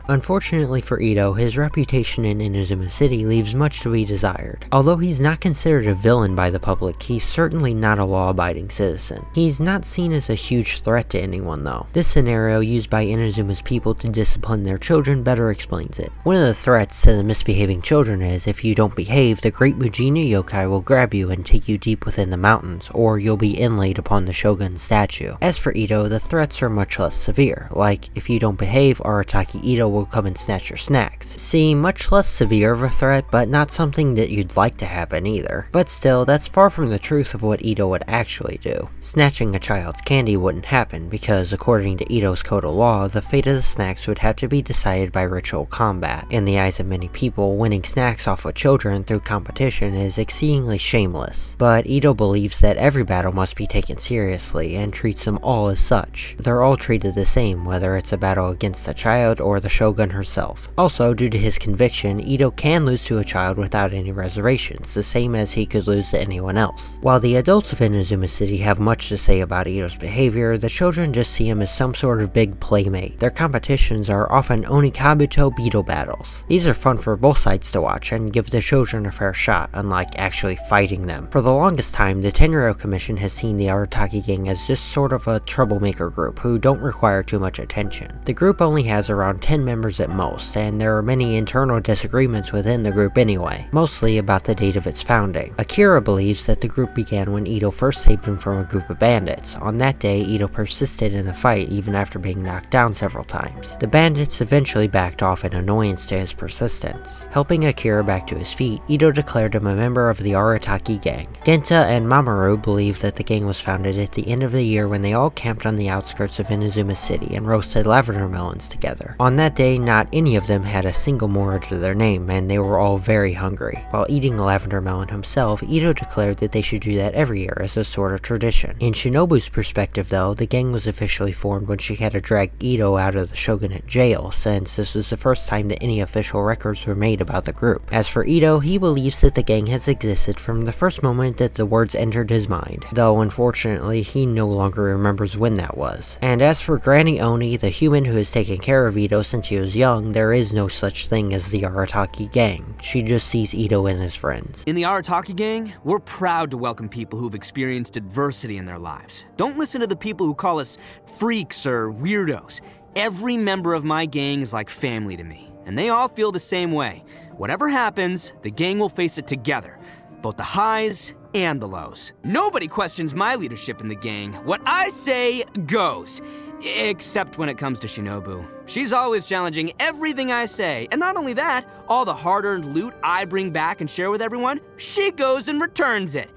S1: Unfortunately for Ito, his reputation in Inazuma City leaves much to be desired. Although he's not considered a villain by the public, he's certainly not a law-abiding citizen. He's not seen as a huge threat to anyone though. This scenario used by Inazuma's people to discipline their children better explains it. One of the threats to the misbehaving children is if you don't behave, the great Mujina yokai will grab you and take you deep within the mountains, or you'll be inlaid upon the shogun's statue. As for Ito, the threats are much less severe, like if you don't behave, Arataki Arataki Ito will come and snatch your snacks seem much less severe of a threat, but not something that you'd like to happen either. But still, that's far from the truth of what Ito would actually do. Snatching a child's candy wouldn't happen because, according to Ito's code of law, the fate of the snacks would have to be decided by ritual combat. In the eyes of many people, winning snacks off of children through competition is exceedingly shameless. But Ito believes that every battle must be taken seriously and treats them all as such. They're all treated the same, whether it's a battle against a child or the shogun herself. Also, due to his conviction, Ito can lose to a child without any reservations, the same as he could lose to anyone else. While the adults of Inazuma City have much to say about Ito's behavior, the children just see him as some sort of big playmate. Their competitions are often Onikabuto beetle battles. These are fun for both sides to watch and give the children a fair shot, unlike actually fighting them. For the longest time, the Tenryou Commission has seen the Arataki gang as just sort of a troublemaker group who don't require too much attention. The group only has around 10 members at most, and there are many internal disagreements within the group anyway, mostly about the date of its founding. Akira believes that the group began when Ito first saved him from a group of bandits. On that day, Ito persisted in the fight even after being knocked down several times. The bandits eventually backed off in annoyance to his persistence. Helping Akira back to his feet, Ito declared him a member of the Arataki gang. Genta and Mamoru believe that the gang was founded at the end of the year when they all camped on the outskirts of Inazuma City and roasted lavender melons together. On that day, not any of them had a single mora to their name, and they were all very hungry. While eating a lavender melon himself, Ito declared that they should do that every year as a sort of tradition. In Shinobu's perspective though, the gang was officially formed when she had to drag Ito out of the shogunate jail, since this was the first time that any official records were made about the group. As for Ito, he believes that the gang has existed from the first moment that the words entered his mind, though unfortunately he no longer remembers when that was. And as for Granny Oni, the human who has taken care of Ito since he was young, there is no such thing as the Arataki gang. She just sees Ito and his friends.
S7: In the Arataki gang, we're proud to welcome people who've experienced adversity in their lives. Don't listen to the people who call us freaks or weirdos. Every member of my gang is like family to me, and they all feel the same way. Whatever happens, the gang will face it together, both the highs and the lows. Nobody questions my leadership in the gang. What I say goes. Except when it comes to Shinobu. She's always challenging everything I say, and not only that, all the hard-earned loot I bring back and share with everyone, she goes and returns it.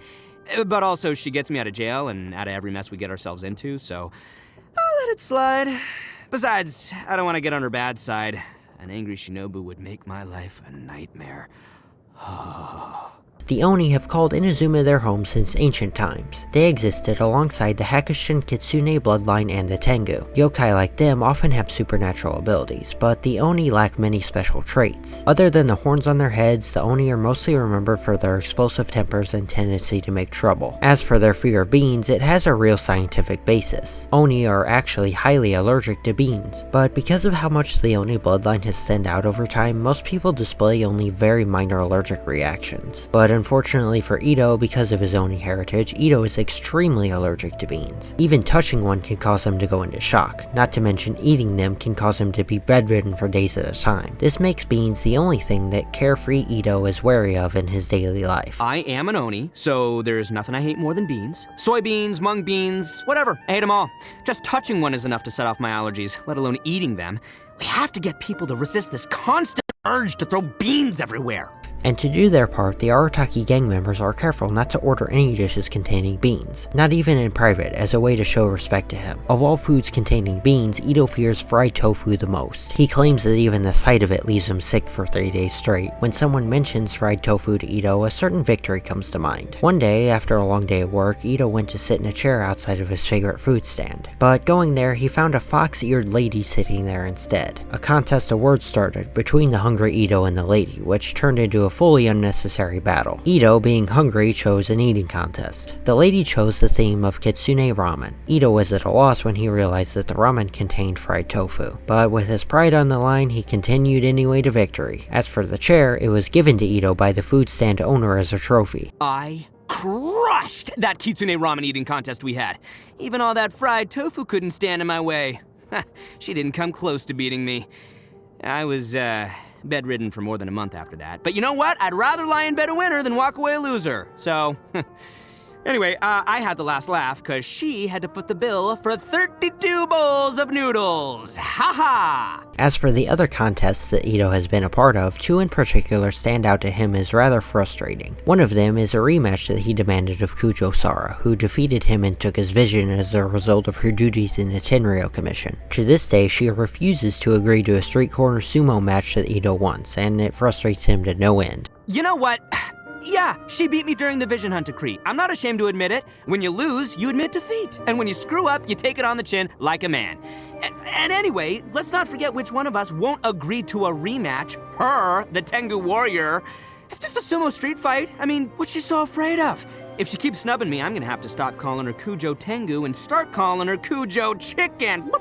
S7: But also, she gets me out of jail and out of every mess we get ourselves into, so I'll let it slide. Besides, I don't want to get on her bad side. An angry Shinobu would make my life a nightmare.
S1: The Oni have called Inazuma their home since ancient times. They existed alongside the Hakushin Kitsune bloodline and the Tengu. Yokai like them often have supernatural abilities, but the Oni lack many special traits. Other than the horns on their heads, the Oni are mostly remembered for their explosive tempers and tendency to make trouble. As for their fear of beans, it has a real scientific basis. Oni are actually highly allergic to beans, but because of how much the Oni bloodline has thinned out over time, most people display only very minor allergic reactions. But unfortunately for Ito, because of his Oni heritage, Ito is extremely allergic to beans. Even touching one can cause him to go into shock, not to mention eating them can cause him to be bedridden for days at a time. This makes beans the only thing that carefree Ito is wary of in his daily life.
S7: I am an Oni, so there's nothing I hate more than beans. Soybeans, mung beans, whatever. I hate them all. Just touching one is enough to set off my allergies, let alone eating them. We have to get people to resist this constant urge to throw beans everywhere.
S1: And to do their part, the Arataki gang members are careful not to order any dishes containing beans, not even in private, as a way to show respect to him. Of all foods containing beans, Ito fears fried tofu the most. He claims that even the sight of it leaves him sick for 3 days straight. When someone mentions fried tofu to Ito, a certain victory comes to mind. One day, after a long day of work, Ito went to sit in a chair outside of his favorite food stand. But going there, he found a fox-eared lady sitting there instead. A contest of words started between the hungry Ito and the lady, which turned into a fully unnecessary battle. Ito, being hungry, chose an eating contest. The lady chose the theme of Kitsune ramen. Ito was at a loss when he realized that the ramen contained fried tofu, but with his pride on the line, he continued anyway to victory. As for the chair, it was given to Ito by the food stand owner as a trophy.
S7: I crushed that Kitsune ramen eating contest we had. Even all that fried tofu couldn't stand in my way. She didn't come close to beating me. I was, bedridden for more than a month after that. But you know what? I'd rather lie in bed a winner than walk away a loser. So, Anyway, I had the last laugh because she had to foot the bill for 32 bowls of noodles. Ha ha!
S1: As for the other contests that Ito has been a part of, two in particular stand out to him as rather frustrating. One of them is a rematch that he demanded of Kujo Sara, who defeated him and took his vision as a result of her duties in the Tenryou Commission. To this day, she refuses to agree to a street corner sumo match that Ito wants, and it frustrates him to no end.
S7: You know what? Yeah, she beat me during the Vision Hunt decree. I'm not ashamed to admit it. When you lose, you admit defeat. And when you screw up, you take it on the chin like a man. And anyway, let's not forget which one of us won't agree to a rematch. Her, the Tengu warrior. It's just a sumo street fight. I mean, what's she so afraid of? If she keeps snubbing me, I'm gonna have to stop calling her Kujo Tengu and start calling her Kujo Chicken.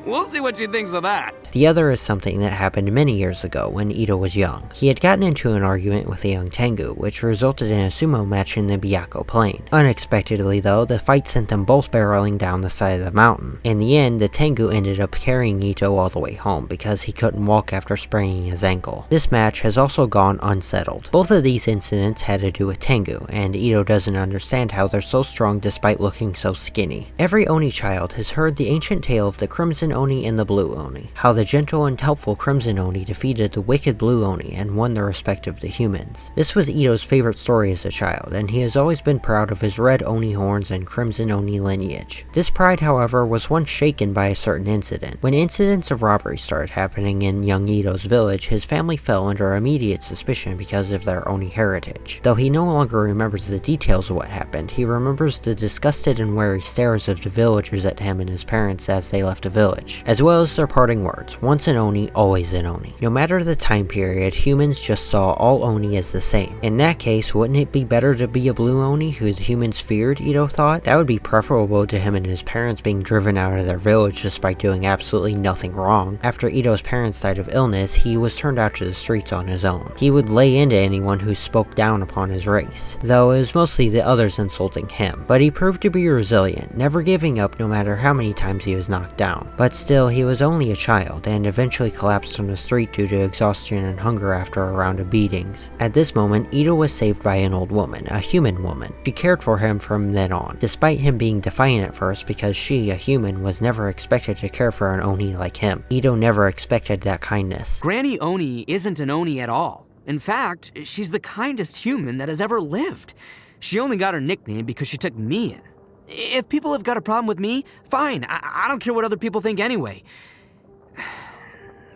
S7: We'll see what she thinks of that.
S1: The other is something that happened many years ago when Ito was young. He had gotten into an argument with a young Tengu, which resulted in a sumo match in the Byakko Plain. Unexpectedly though, the fight sent them both barreling down the side of the mountain. In the end, the Tengu ended up carrying Ito all the way home because he couldn't walk after spraining his ankle. This match has also gone unsettled. Both of these incidents had to do with Tengu, and Ito doesn't understand how they're so strong despite looking so skinny. Every Oni child has heard the ancient tale of the Crimson Oni and the Blue Oni, how the gentle and helpful Crimson Oni defeated the wicked Blue Oni and won the respect of the humans. This was Ito's favorite story as a child, and he has always been proud of his red Oni horns and Crimson Oni lineage. This pride, however, was once shaken by a certain incident. When incidents of robbery started happening in young Ito's village, his family fell under immediate suspicion because of their Oni heritage. Though he no longer remembers the details of what happened, he remembers the disgusted and wary stares of the villagers at him and his parents as they left the village, as well as their parting words, once an Oni, always an Oni. No matter the time period, humans just saw all Oni as the same. In that case, wouldn't it be better to be a Blue Oni who the humans feared, Ito thought? That would be preferable to him and his parents being driven out of their village despite doing absolutely nothing wrong. After Ito's parents died of illness, he was turned out to the streets on his own. He would lay into anyone who spoke down upon his race, though it was mostly the others insulting him. But he proved to be resilient, never giving up no matter how many times he was knocked down. But still, he was only a child, and eventually collapsed on the street due to exhaustion and hunger after a round of beatings. At this moment, Ito was saved by an old woman, a human woman. She cared for him from then on, despite him being defiant at first because she, a human, was never expected to care for an Oni like him. Ito never expected that kindness.
S7: Granny Oni isn't an Oni at all. In fact, she's the kindest human that has ever lived. She only got her nickname because she took me in. If people have got a problem with me, fine. I don't care what other people think anyway.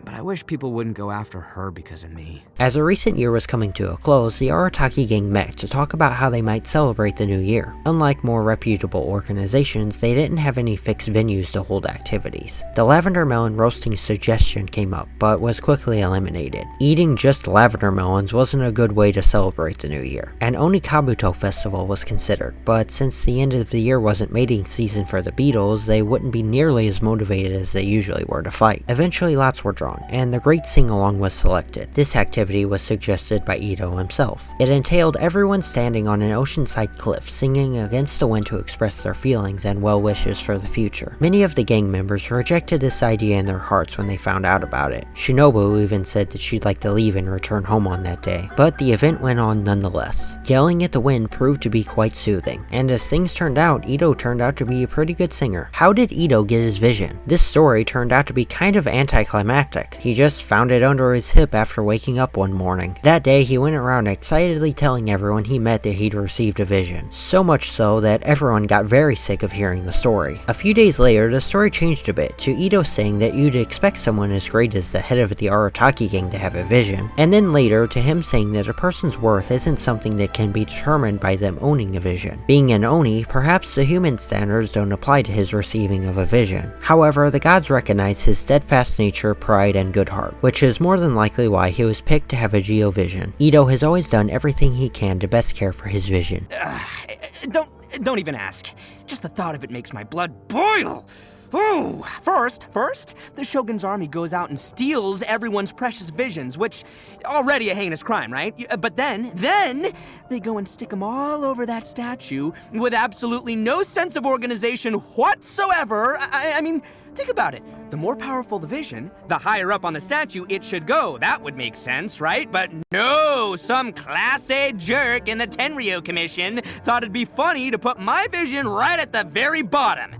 S7: But I wish people wouldn't go after her because of me.
S1: As a recent year was coming to a close, the Arataki gang met to talk about how they might celebrate the new year. Unlike more reputable organizations, they didn't have any fixed venues to hold activities. The lavender melon roasting suggestion came up, but was quickly eliminated. Eating just lavender melons wasn't a good way to celebrate the new year. An Onikabuto festival was considered, but since the end of the year wasn't mating season for the beetles, they wouldn't be nearly as motivated as they usually were to fight. Eventually lots were drawn, and the Great Sing-Along was selected. This activity was suggested by Ito himself. It entailed everyone standing on an oceanside cliff singing against the wind to express their feelings and well wishes for the future. Many of the gang members rejected this idea in their hearts when they found out about it. Shinobu even said that she'd like to leave and return home on that day, but the event went on nonetheless. Yelling at the wind proved to be quite soothing, and as things turned out, Ito turned out to be a pretty good singer. How did Ito get his vision? This story turned out to be kind of anticlimactic. He just found it under his hip after waking up one morning. That day, he went around excitedly telling everyone he met that he'd received a vision. So much so that everyone got very sick of hearing the story. A few days later, the story changed a bit to Ito saying that you'd expect someone as great as the head of the Arataki gang to have a vision, and then later to him saying that a person's worth isn't something that can be determined by them owning a vision. Being an Oni, perhaps the human standards don't apply to his receiving of a vision. However, the gods recognize his steadfast nature, pride, and good heart, which is more than likely why he was picked to have a Geo vision. Ito has always done everything he can to best care for his vision.
S7: Don't even ask. Just the thought of it makes my blood boil. Ooh, first, the Shogun's army goes out and steals everyone's precious visions, which already a heinous crime, right? But then they go and stick them all over that statue with absolutely no sense of organization whatsoever. I mean, think about it. The more powerful the vision, the higher up on the statue it should go. That would make sense, right? But no, some Class A jerk in the Tenryo Commission thought it'd be funny to put my vision right at the very bottom.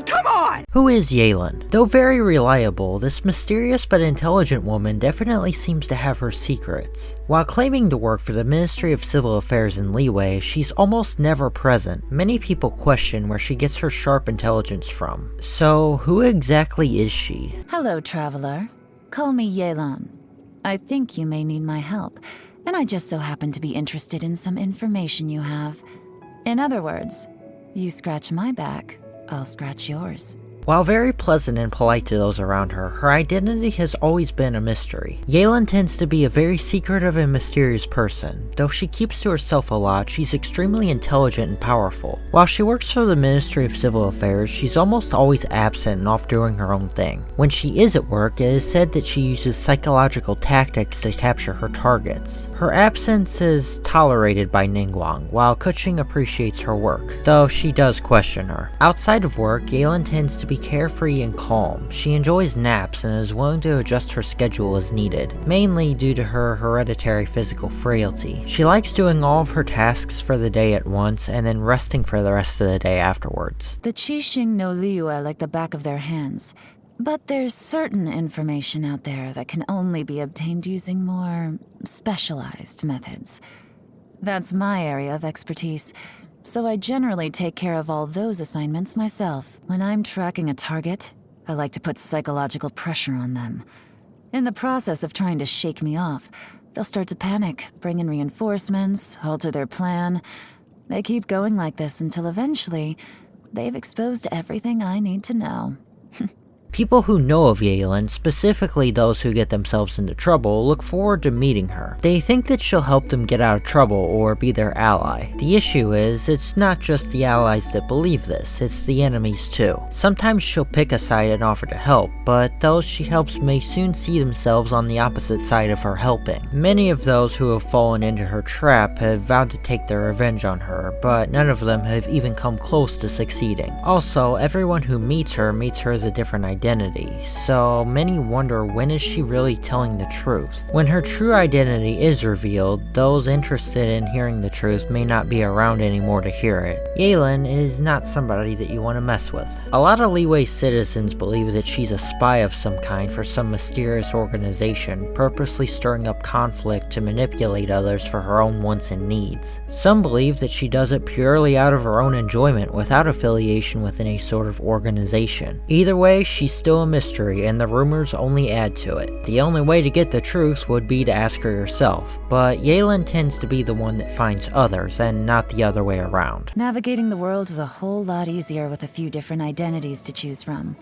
S7: Come on!
S1: Who is Yalen? Though very reliable, this mysterious but intelligent woman definitely seems to have her secrets. While claiming to work for the Ministry of Civil Affairs in Liyue, she's almost never present. Many people question where she gets her sharp intelligence from. So, who exactly is she?
S4: Hello, traveler. Call me Yelan. I think you may need my help, and I just so happen to be interested in some information you have. In other words, you scratch my back, I'll scratch yours.
S1: While very pleasant and polite to those around her, her identity has always been a mystery. Yalen tends to be a very secretive and mysterious person. Though she keeps to herself a lot, she's extremely intelligent and powerful. While she works for the Ministry of Civil Affairs, she's almost always absent and off doing her own thing. When she is at work, it is said that she uses psychological tactics to capture her targets. Her absence is tolerated by Ningguang, while Keqing appreciates her work, though she does question her. Outside of work, Yalen tends to be carefree and calm. She enjoys naps and is willing to adjust her schedule as needed, mainly due to her hereditary physical frailty. She likes doing all of her tasks for the day at once and then resting for the rest of the day afterwards.
S4: The Qixing know Liyue like the back of their hands, but there's certain information out there that can only be obtained using more specialized methods. That's my area of expertise. So I generally take care of all those assignments myself. When I'm tracking a target, I like to put psychological pressure on them. In the process of trying to shake me off, they'll start to panic, bring in reinforcements, alter their plan. They keep going like this until eventually, they've exposed everything I need to know.
S1: People who know of Yalen, specifically those who get themselves into trouble, look forward to meeting her. They think that she'll help them get out of trouble or be their ally. The issue is, it's not just the allies that believe this, it's the enemies too. Sometimes she'll pick a side and offer to help, but those she helps may soon see themselves on the opposite side of her helping. Many of those who have fallen into her trap have vowed to take their revenge on her, but none of them have even come close to succeeding. Also, everyone who meets her as a different identity, so many wonder when is she really telling the truth. When her true identity is revealed, those interested in hearing the truth may not be around anymore to hear it. Yalen is not somebody that you want to mess with. A lot of Liyue citizens believe that she's a spy of some kind for some mysterious organization, purposely stirring up conflict to manipulate others for her own wants and needs. Some believe that she does it purely out of her own enjoyment without affiliation with any sort of organization. Either way, she's still a mystery, and the rumors only add to it. The only way to get the truth would be to ask her yourself, but Yalen tends to be the one that finds others, and not the other way around.
S4: Navigating the world is a whole lot easier with a few different identities to choose from.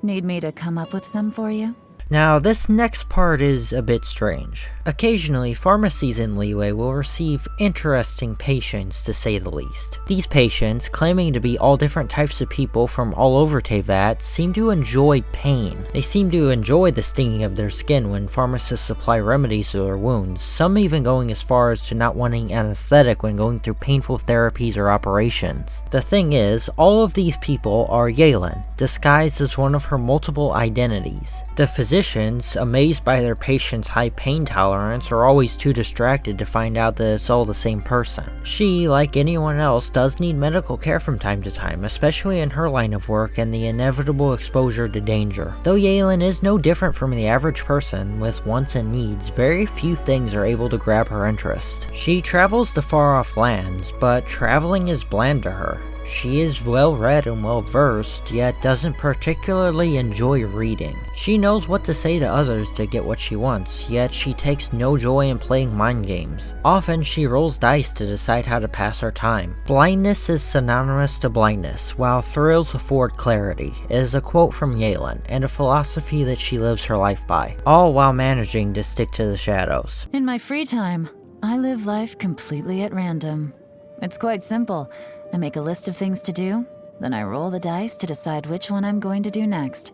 S4: Need me to come up with some for you?
S1: Now, this next part is a bit strange. Occasionally, pharmacies in Liyue will receive interesting patients, to say the least. These patients, claiming to be all different types of people from all over Teyvat, seem to enjoy pain. They seem to enjoy the stinging of their skin when pharmacists apply remedies to their wounds, some even going as far as to not wanting anesthetic when going through painful therapies or operations. The thing is, all of these people are Yalen, disguised as one of her multiple identities. The physicians, amazed by their patients' high pain tolerance, are always too distracted to find out that it's all the same person. She, like anyone else, does need medical care from time to time, especially in her line of work and the inevitable exposure to danger. Though Yalen is no different from the average person with wants and needs, very few things are able to grab her interest. She travels to far-off lands, but traveling is bland to her. She is well-read and well-versed, yet doesn't particularly enjoy reading. She knows what to say to others to get what she wants, yet she takes no joy in playing mind games. Often she rolls dice to decide how to pass her time. Blindness is synonymous to blindness, while thrills afford clarity, is a quote from Yalen, and a philosophy that she lives her life by, all while managing to stick to the shadows.
S4: In my free time, I live life completely at random. It's quite simple. I make a list of things to do, then I roll the dice to decide which one I'm going to do next.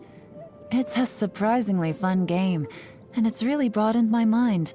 S4: It's a surprisingly fun game, and it's really broadened my mind.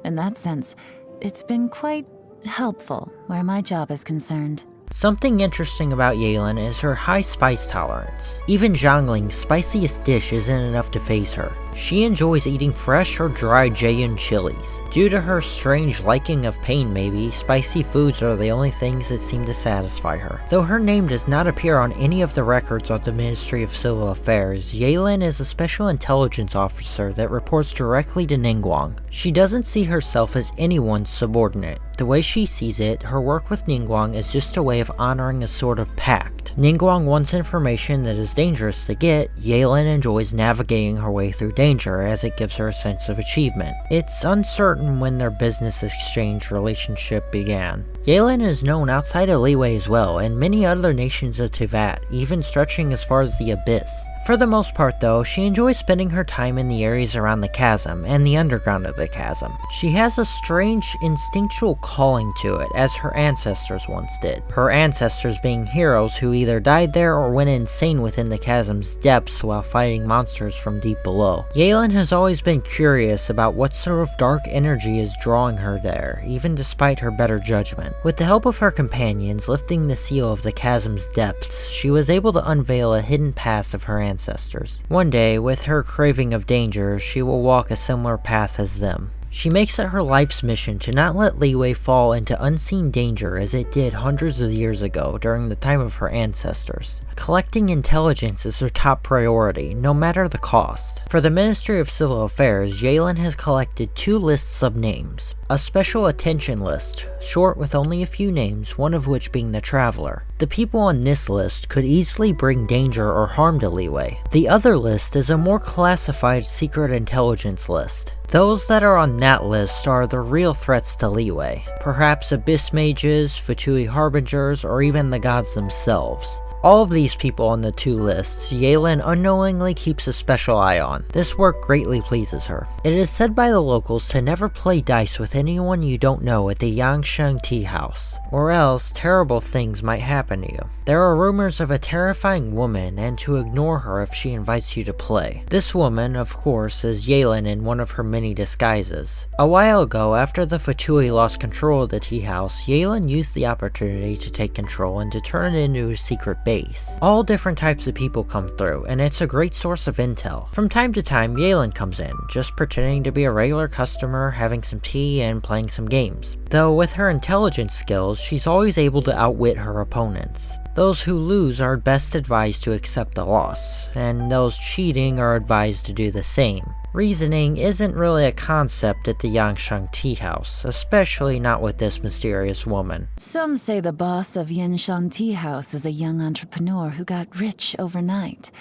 S4: In that sense, it's been quite helpful where my job is concerned.
S1: Something interesting about Yelan is her high spice tolerance. Even Zhangling's spiciest dish isn't enough to faze her. She enjoys eating fresh or dried Jaeyun chilies. Due to her strange liking of pain maybe, spicy foods are the only things that seem to satisfy her. Though her name does not appear on any of the records of the Ministry of Civil Affairs, Yelan is a special intelligence officer that reports directly to Ningguang. She doesn't see herself as anyone's subordinate. The way she sees it, her work with Ningguang is just a way of honoring a sort of pact. Ningguang wants information that is dangerous to get. Yelan enjoys navigating her way through danger as it gives her a sense of achievement. It's uncertain when their business exchange relationship began. Yelan is known outside of Liyue as well, and many other nations of Teyvat, even stretching as far as the Abyss. For the most part though, she enjoys spending her time in the areas around the chasm and the underground of the chasm. She has a strange instinctual calling to it, as her ancestors once did. Her ancestors being heroes who either died there or went insane within the chasm's depths while fighting monsters from deep below. Yelan has always been curious about what sort of dark energy is drawing her there, even despite her better judgment. With the help of her companions lifting the seal of the chasm's depths, she was able to unveil a hidden past of her ancestors. One day, with her craving of danger, she will walk a similar path as them. She makes it her life's mission to not let Liyue fall into unseen danger as it did hundreds of years ago during the time of her ancestors. Collecting intelligence is her top priority, no matter the cost. For the Ministry of Civil Affairs, Yelan has collected 2 lists of names. A special attention list, short with only a few names, one of which being the Traveler. The people on this list could easily bring danger or harm to Liyue. The other list is a more classified secret intelligence list. Those that are on that list are the real threats to Liyue, perhaps Abyss Mages, Fatui Harbingers, or even the gods themselves. All of these people on the 2 lists, Yelan unknowingly keeps a special eye on. This work greatly pleases her. It is said by the locals to never play dice with anyone you don't know at the Yangsheng Tea House, or else terrible things might happen to you. There are rumors of a terrifying woman and to ignore her if she invites you to play. This woman, of course, is Yelan in one of her many disguises. A while ago, after the Fatui lost control of the tea house, Yelan used the opportunity to take control and to turn it into a secret base. All different types of people come through, and it's a great source of intel. From time to time, Yelan comes in, just pretending to be a regular customer, having some tea and playing some games. Though with her intelligence skills, she's always able to outwit her opponents. Those who lose are best advised to accept the loss, and those cheating are advised to do the same. Reasoning isn't really a concept at the Yangsheng Tea House, especially not with this mysterious woman.
S4: Some say the boss of Yenshan Tea House is a young entrepreneur who got rich overnight.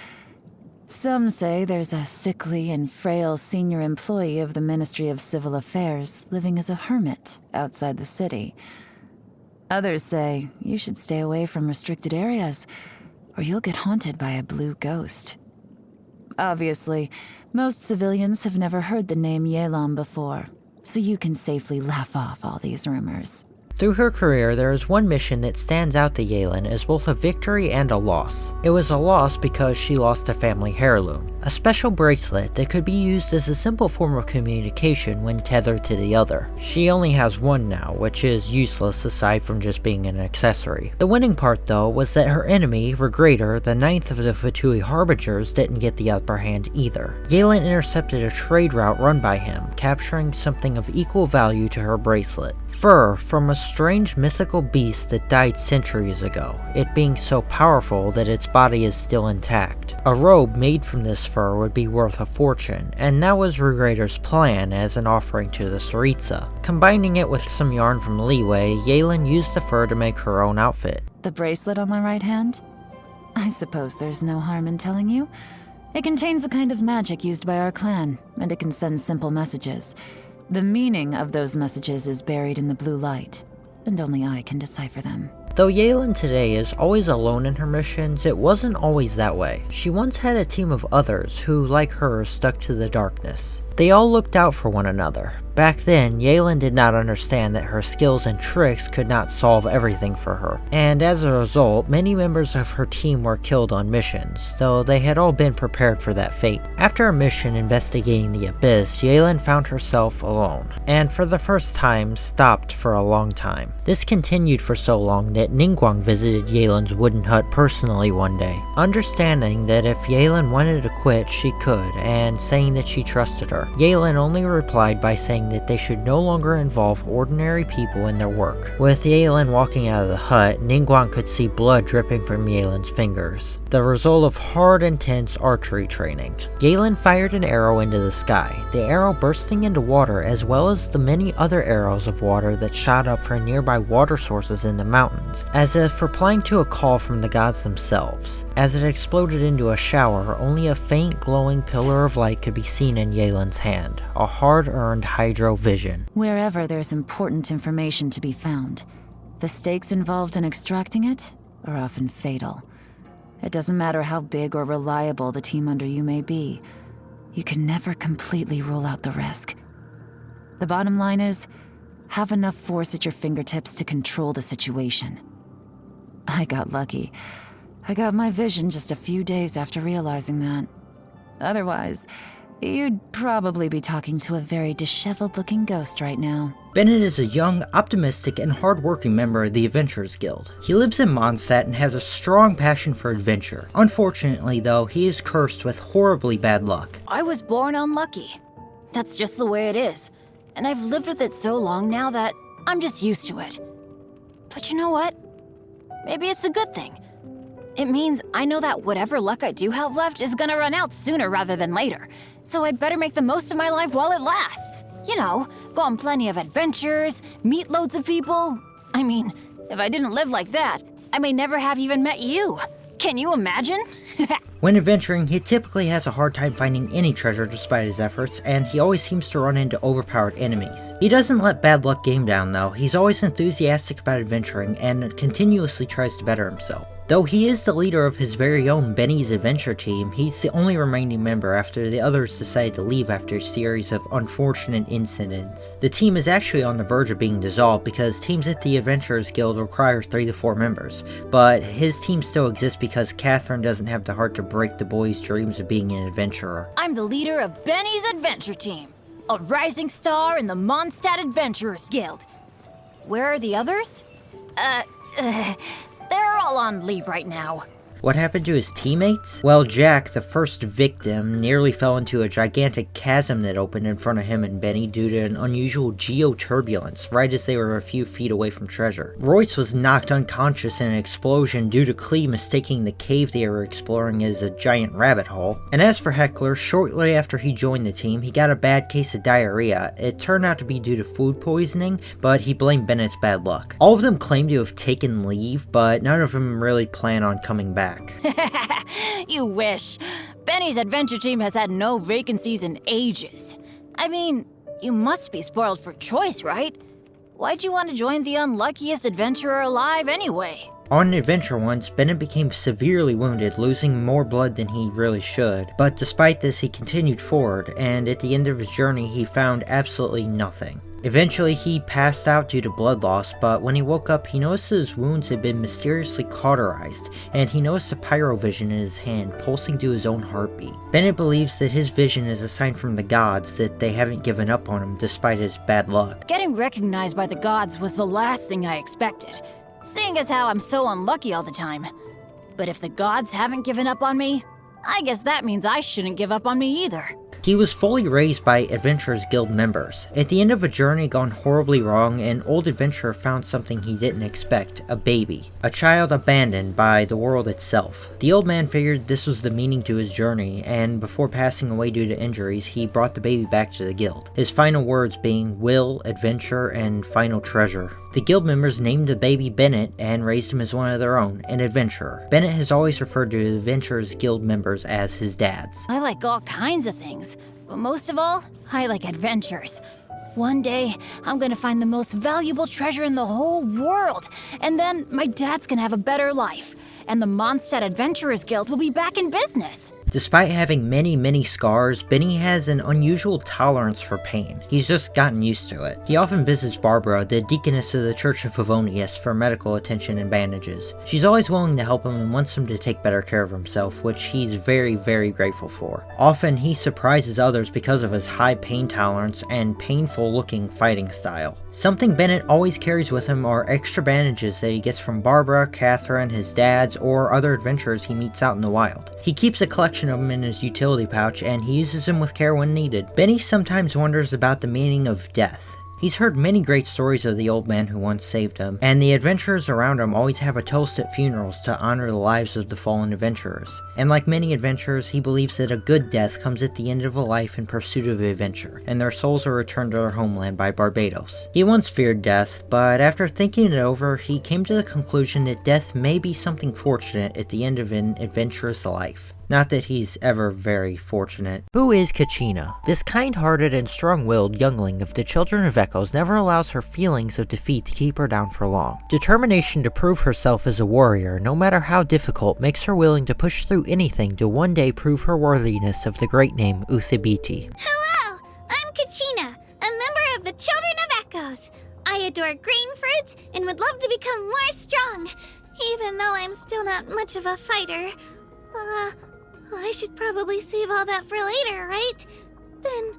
S4: Some say there's a sickly and frail senior employee of the Ministry of Civil Affairs living as a hermit outside the city. Others say you should stay away from restricted areas, or you'll get haunted by a blue ghost. Obviously, most civilians have never heard the name Yelan before, so you can safely laugh off all these rumors.
S1: Through her career, there is one mission that stands out to Yelan as both a victory and a loss. It was a loss because she lost a family heirloom, a special bracelet that could be used as a simple form of communication when tethered to the other. She only has one now, which is useless aside from just being an accessory. The winning part though was that her enemy, Regreator, the 9th of the Fatui Harbingers, didn't get the upper hand either. Yelan intercepted a trade route run by him, capturing something of equal value to her bracelet. Fur from a strange mythical beast that died centuries ago, it being so powerful that its body is still intact. A robe made from this fur would be worth a fortune, and that was Regreator's plan as an offering to the Tsaritsa. Combining it with some yarn from Liyue, Yelan used the fur to make her own outfit.
S4: The bracelet on my right hand? I suppose there's no harm in telling you. It contains a kind of magic used by our clan, and it can send simple messages. The meaning of those messages is buried in the blue light, and only I can decipher them.
S1: Though Yelan today is always alone in her missions, it wasn't always that way. She once had a team of others who, like her, stuck to the darkness. They all looked out for one another, Back then, Yalen did not understand that her skills and tricks could not solve everything for her, and as a result, many members of her team were killed on missions, though they had all been prepared for that fate. After a mission investigating the Abyss, Yalen found herself alone, and for the first time, stopped for a long time. This continued for so long that Ningguang visited Yalen's wooden hut personally one day, understanding that if Yalen wanted to quit, she could, and saying that she trusted her. Yalen only replied by saying that they should no longer involve ordinary people in their work. With Yalen walking out of the hut, Ningguang could see blood dripping from Yalen's fingers, the result of hard, intense archery training. Yalen fired an arrow into the sky, the arrow bursting into water as well as the many other arrows of water that shot up from nearby water sources in the mountains, as if replying to a call from the gods themselves. As it exploded into a shower, only a faint glowing pillar of light could be seen in Yalen's hand, a hard-earned hydro vision.
S4: Wherever there's important information to be found, the stakes involved in extracting it are often fatal. It doesn't matter how big or reliable the team under you may be, you can never completely rule out the risk. The bottom line is, have enough force at your fingertips to control the situation. I got lucky. I got my vision just a few days after realizing that. Otherwise, you'd probably be talking to a very disheveled-looking ghost right now.
S1: Bennett is a young, optimistic, and hard-working member of the Adventurers Guild. He lives in Mondstadt and has a strong passion for adventure. Unfortunately, though, he is cursed with horribly bad luck.
S8: I was born unlucky. That's just the way it is. And I've lived with it so long now that I'm just used to it. But you know what? Maybe it's a good thing. It means I know that whatever luck I do have left is gonna run out sooner rather than later. So I'd better make the most of my life while it lasts. You know, go on plenty of adventures, meet loads of people. I mean, if I didn't live like that, I may never have even met you. Can you imagine?
S1: When adventuring, he typically has a hard time finding any treasure despite his efforts, and he always seems to run into overpowered enemies. He doesn't let bad luck game down though. He's always enthusiastic about adventuring and continuously tries to better himself. Though he is the leader of his very own Benny's Adventure team, he's the only remaining member after the others decided to leave after a series of unfortunate incidents. The team is actually on the verge of being dissolved because teams at the Adventurers Guild require 3 to 4 members, but his team still exists because Catherine doesn't have the heart to break the boy's dreams of being an adventurer.
S8: I'm the leader of Benny's Adventure Team, a rising star in the Mondstadt Adventurers Guild. Where are the others? They're all on leave right now.
S1: What happened to his teammates? Well, Jack, the first victim, nearly fell into a gigantic chasm that opened in front of him and Benny due to an unusual geoturbulence right as they were a few feet away from treasure. Royce was knocked unconscious in an explosion due to Klee mistaking the cave they were exploring as a giant rabbit hole. And as for Heckler, shortly after he joined the team, he got a bad case of diarrhea. It turned out to be due to food poisoning, but he blamed Bennett's bad luck. All of them claim to have taken leave, but none of them really plan on coming back.
S8: You wish. Benny's adventure team has had no vacancies in ages. I mean, you must be spoiled for choice, right? Why'd you want to join the unluckiest adventurer alive anyway?
S1: On an adventure once, Bennett became severely wounded, losing more blood than he really should. But despite this, he continued forward, and at the end of his journey, he found absolutely nothing. Eventually, he passed out due to blood loss, but when he woke up, he noticed his wounds had been mysteriously cauterized, and he noticed a pyrovision in his hand pulsing to his own heartbeat. Bennett believes that his vision is a sign from the gods that they haven't given up on him despite his bad luck.
S8: Getting recognized by the gods was the last thing I expected, seeing as how I'm so unlucky all the time. But if the gods haven't given up on me, I guess that means I shouldn't give up on me either.
S1: He was fully raised by Adventurers Guild members. At the end of a journey gone horribly wrong, an old adventurer found something he didn't expect, a baby. A child abandoned by the world itself. The old man figured this was the meaning to his journey, and before passing away due to injuries, he brought the baby back to the guild. His final words being will, adventure, and final treasure. The guild members named the baby Bennett and raised him as one of their own, an adventurer. Bennett has always referred to the Adventurers Guild members as his dads.
S8: I like all kinds of things, but most of all, I like adventures. One day, I'm gonna find the most valuable treasure in the whole world, and then my dad's gonna have a better life, and the Mondstadt Adventurers Guild will be back in business.
S1: Despite having many scars, Benny has an unusual tolerance for pain. He's just gotten used to it. He often visits Barbara, the deaconess of the Church of Favonius, for medical attention and bandages. She's always willing to help him and wants him to take better care of himself, which he's very grateful for. Often he surprises others because of his high pain tolerance and painful looking fighting style. Something Bennett always carries with him are extra bandages that he gets from Barbara, Catherine, his dad's, or other adventurers he meets out in the wild. He keeps a collection of them in his utility pouch and he uses them with care when needed. Benny sometimes wonders about the meaning of death. He's heard many great stories of the old man who once saved him, and the adventurers around him always have a toast at funerals to honor the lives of the fallen adventurers. And like many adventurers, he believes that a good death comes at the end of a life in pursuit of adventure, and their souls are returned to their homeland by Barbados. He once feared death, but after thinking it over, he came to the conclusion that death may be something fortunate at the end of an adventurous life. Not that he's ever very fortunate. Who is Kachina? This kind-hearted and strong-willed youngling of the Children of Echoes never allows her feelings of defeat to keep her down for long. Determination to prove herself as a warrior, no matter how difficult, makes her willing to push through anything to one day prove her worthiness of the great name Uthibiti.
S9: Hello! I'm Kachina, a member of the Children of Echoes. I adore green fruits and would love to become more strong, even though I'm still not much of a fighter. I should probably save all that for later, right? Then,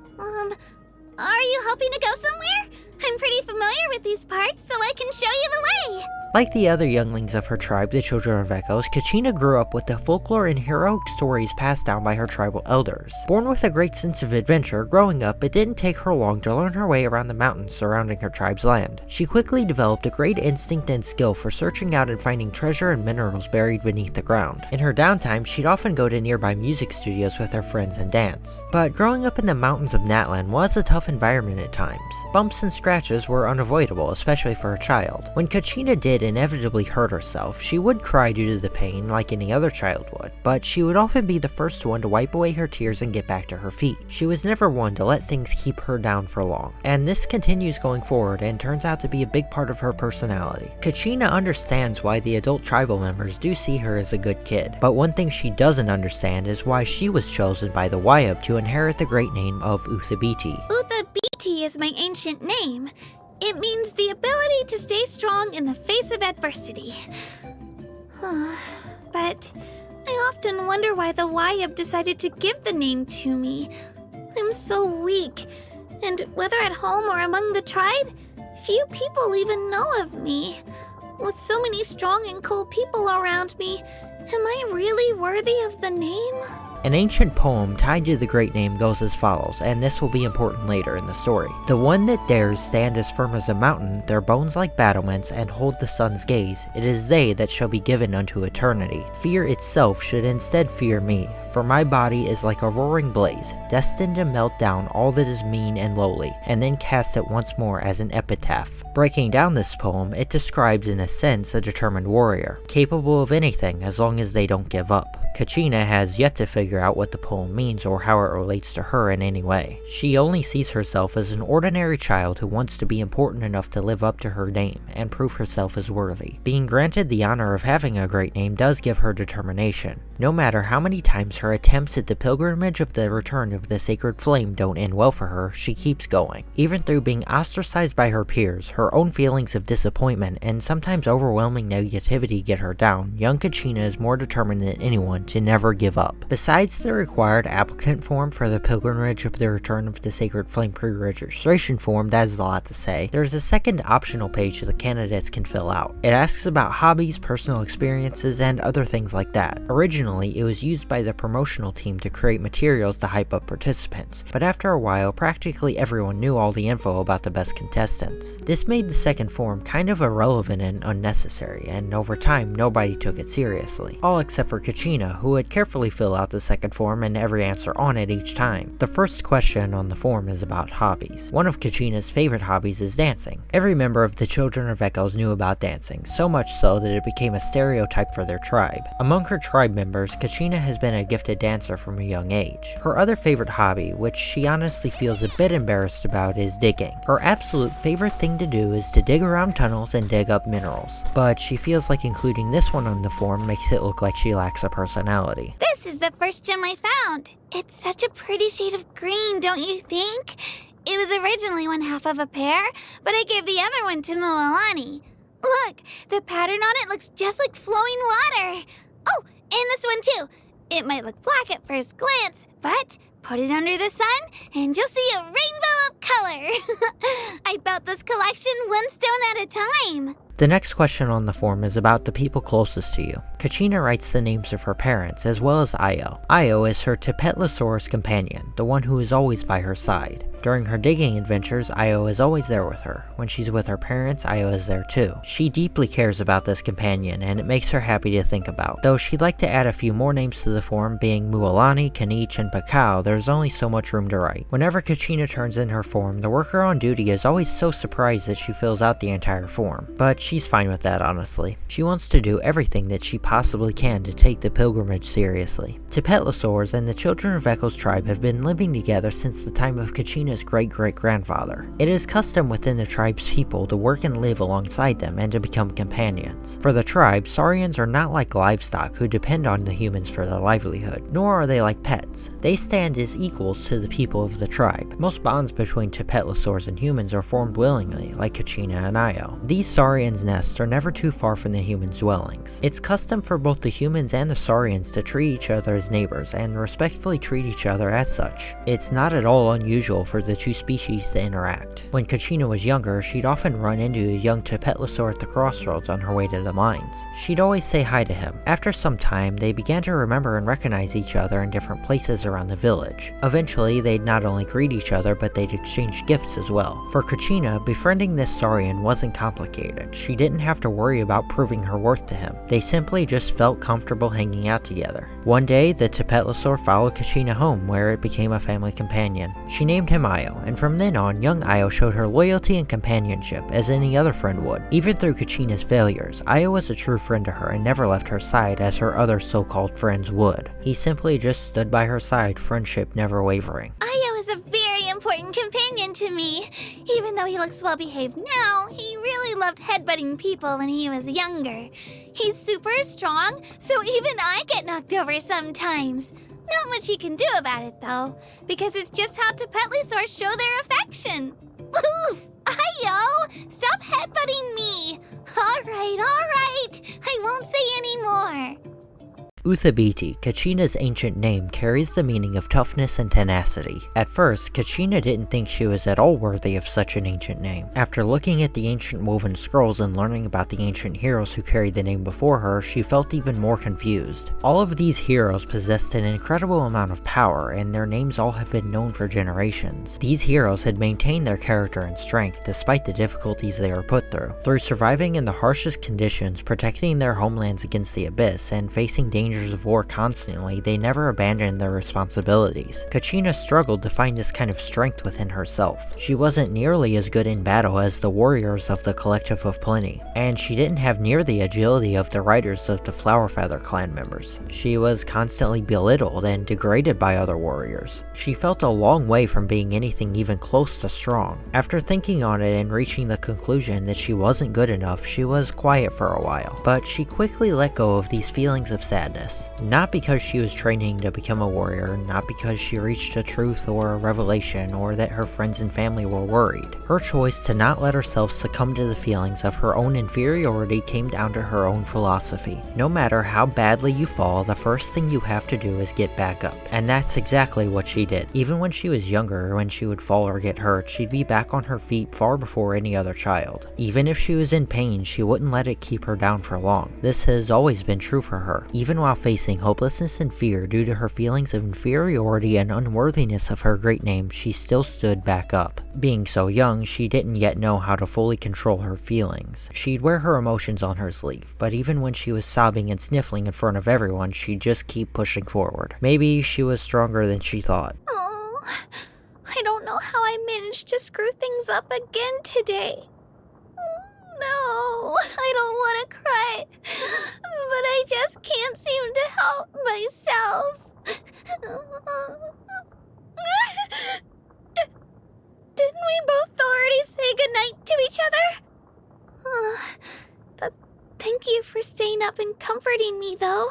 S9: are you hoping to go somewhere? I'm pretty familiar with these parts, so I can show you the way!
S1: Like the other younglings of her tribe, the Children of Echoes, Kachina grew up with the folklore and heroic stories passed down by her tribal elders. Born with a great sense of adventure, growing up, it didn't take her long to learn her way around the mountains surrounding her tribe's land. She quickly developed a great instinct and skill for searching out and finding treasure and minerals buried beneath the ground. In her downtime, she'd often go to nearby music studios with her friends and dance. But growing up in the mountains of Natlan was a tough environment at times. Bumps and scratches were unavoidable, especially for a child. When Kachina did inevitably hurt herself, she would cry due to the pain like any other child would, but she would often be the first one to wipe away her tears and get back to her feet. She was never one to let things keep her down for long, and this continues going forward and turns out to be a big part of her personality. Kachina understands why the adult tribal members do see her as a good kid, but one thing she doesn't understand is why she was chosen by the Wayub to inherit the great name of Uthibiti.
S9: Uthibiti is my ancient name. It means the ability to stay strong in the face of adversity. But I often wonder why the Wayub decided to give the name to me. I'm so weak, and whether at home or among the tribe, few people even know of me. With so many strong and cool people around me, am I really worthy of the name?
S1: An ancient poem tied to the great name goes as follows, and this will be important later in the story. The one that dares stand as firm as a mountain, their bones like battlements, and hold the sun's gaze, it is they that shall be given unto eternity. Fear itself should instead fear me, for my body is like a roaring blaze, destined to melt down all that is mean and lowly, and then cast it once more as an epitaph. Breaking down this poem, it describes in a sense a determined warrior, capable of anything as long as they don't give up. Kachina has yet to figure out what the poem means or how it relates to her in any way. She only sees herself as an ordinary child who wants to be important enough to live up to her name and prove herself as worthy. Being granted the honor of having a great name does give her determination. No matter how many times her attempts at the pilgrimage of the return of the sacred flame don't end well for her, she keeps going. Even through being ostracized by her peers, her own feelings of disappointment and sometimes overwhelming negativity get her down, young Kachina is more determined than anyone to never give up. Besides the required applicant form for the pilgrimage of the return of the sacred flame pre-registration form that has a lot to say, there's a second optional page that the candidates can fill out. It asks about hobbies, personal experiences, and other things like that. Originally, it was used by the promotional team to create materials to hype up participants, but after a while, practically everyone knew all the info about the best contestants. This made the second form kind of irrelevant and unnecessary, and over time, nobody took it seriously. All except for Kachina, who would carefully fill out the second form and every answer on it each time. The first question on the form is about hobbies. One of Kachina's favorite hobbies is dancing. Every member of the Children of Echoes knew about dancing, so much so that it became a stereotype for their tribe. Among her tribe members, Kachina has been a gifted gifted dancer from a young age. Her other favorite hobby, which she honestly feels a bit embarrassed about, is digging. Her absolute favorite thing to do is to dig around tunnels and dig up minerals, but she feels like including this one on the form makes it look like she lacks a personality.
S9: This is the first gem I found. It's such a pretty shade of green, don't you think? It was originally one half of a pear, but I gave the other one to Moalani. Look, the pattern on it looks just like flowing water. Oh, and this one too. It might look black at first glance, but put it under the sun and you'll see a rainbow of color. I built this collection one stone at a time.
S1: The next question on the form is about the people closest to you. Kachina writes the names of her parents as well as Io. Io is her Tipetlosaurus companion, the one who is always by her side. During her digging adventures, Io is always there with her. When she's with her parents, Io is there too. She deeply cares about this companion, and it makes her happy to think about. Though she'd like to add a few more names to the form, being Mualani, Kanich, and Pakao, there's only so much room to write. Whenever Kachina turns in her form, the worker on duty is always so surprised that she fills out the entire form. But she's fine with that, honestly. She wants to do everything that she possibly can to take the pilgrimage seriously. Tipetlosaurs and the children of Echo's tribe have been living together since the time of Kachina's great-great-grandfather. It is custom within the tribe's people to work and live alongside them and to become companions. For the tribe, Saurians are not like livestock who depend on the humans for their livelihood, nor are they like pets. They stand as equals to the people of the tribe. Most bonds between Tipetlosaurs and humans are formed willingly, like Kachina and Io. These Saurians' nests are never too far from the humans' dwellings. It's custom for both the humans and the Saurians to treat each other as neighbors and respectfully treat each other as such. It's not at all unusual for the two species to interact. When Kachina was younger, she'd often run into a young Tipetlosaur at the crossroads on her way to the mines. She'd always say hi to him. After some time, they began to remember and recognize each other in different places around the village. Eventually, they'd not only greet each other, but they'd exchange gifts as well. For Kachina, befriending this Saurian wasn't complicated. She didn't have to worry about proving her worth to him. They simply just felt comfortable hanging out together. One day, the Tipetlosaur followed Kachina home, where it became a family companion. She named him Io, and from then on, young Io showed her loyalty and companionship as any other friend would. Even through Kachina's failures, Io was a true friend to her and never left her side as her other so-called friends would. He simply just stood by her side, friendship never wavering.
S9: Io is a very important companion to me. Even though he looks well behaved now, he really loved headbutting people when he was younger. He's super strong, so even I get knocked over sometimes. Not much he can do about it, though, because it's just how Tipetlosaurs show their affection. Oof! Io! Stop headbutting me! Alright, I won't say any more.
S1: Uthabiti, Kachina's ancient name, carries the meaning of toughness and tenacity. At first, Kachina didn't think she was at all worthy of such an ancient name. After looking at the ancient woven scrolls and learning about the ancient heroes who carried the name before her, she felt even more confused. All of these heroes possessed an incredible amount of power, and their names all have been known for generations. These heroes had maintained their character and strength despite the difficulties they were put through surviving in the harshest conditions, protecting their homelands against the abyss, and facing dangers of war constantly. They never abandoned their responsibilities. Kachina struggled to find this kind of strength within herself. She wasn't nearly as good in battle as the warriors of the Collective of Plenty, and she didn't have near the agility of the riders of the Flowerfeather clan members. She was constantly belittled and degraded by other warriors. She felt a long way from being anything even close to strong. After thinking on it and reaching the conclusion that she wasn't good enough, she was quiet for a while. But she quickly let go of these feelings of sadness. Not because she was training to become a warrior, not because she reached a truth or a revelation, or that her friends and family were worried. Her choice to not let herself succumb to the feelings of her own inferiority came down to her own philosophy. No matter how badly you fall, the first thing you have to do is get back up. And that's exactly what she did. Even when she was younger, when she would fall or get hurt, she'd be back on her feet far before any other child. Even if she was in pain, she wouldn't let it keep her down for long. This has always been true for her. Even while facing hopelessness and fear due to her feelings of inferiority and unworthiness of her great name, she still stood back up. Being so young, she didn't yet know how to fully control her feelings. She'd wear her emotions on her sleeve, but even when she was sobbing and sniffling in front of everyone, she'd just keep pushing forward. Maybe she was stronger than she thought.
S9: Oh, I don't know how I managed to screw things up again today. No, I don't want to cry, but I just can't seem to help myself. Didn't we both already say goodnight to each other? Thank you for staying up and comforting me, though.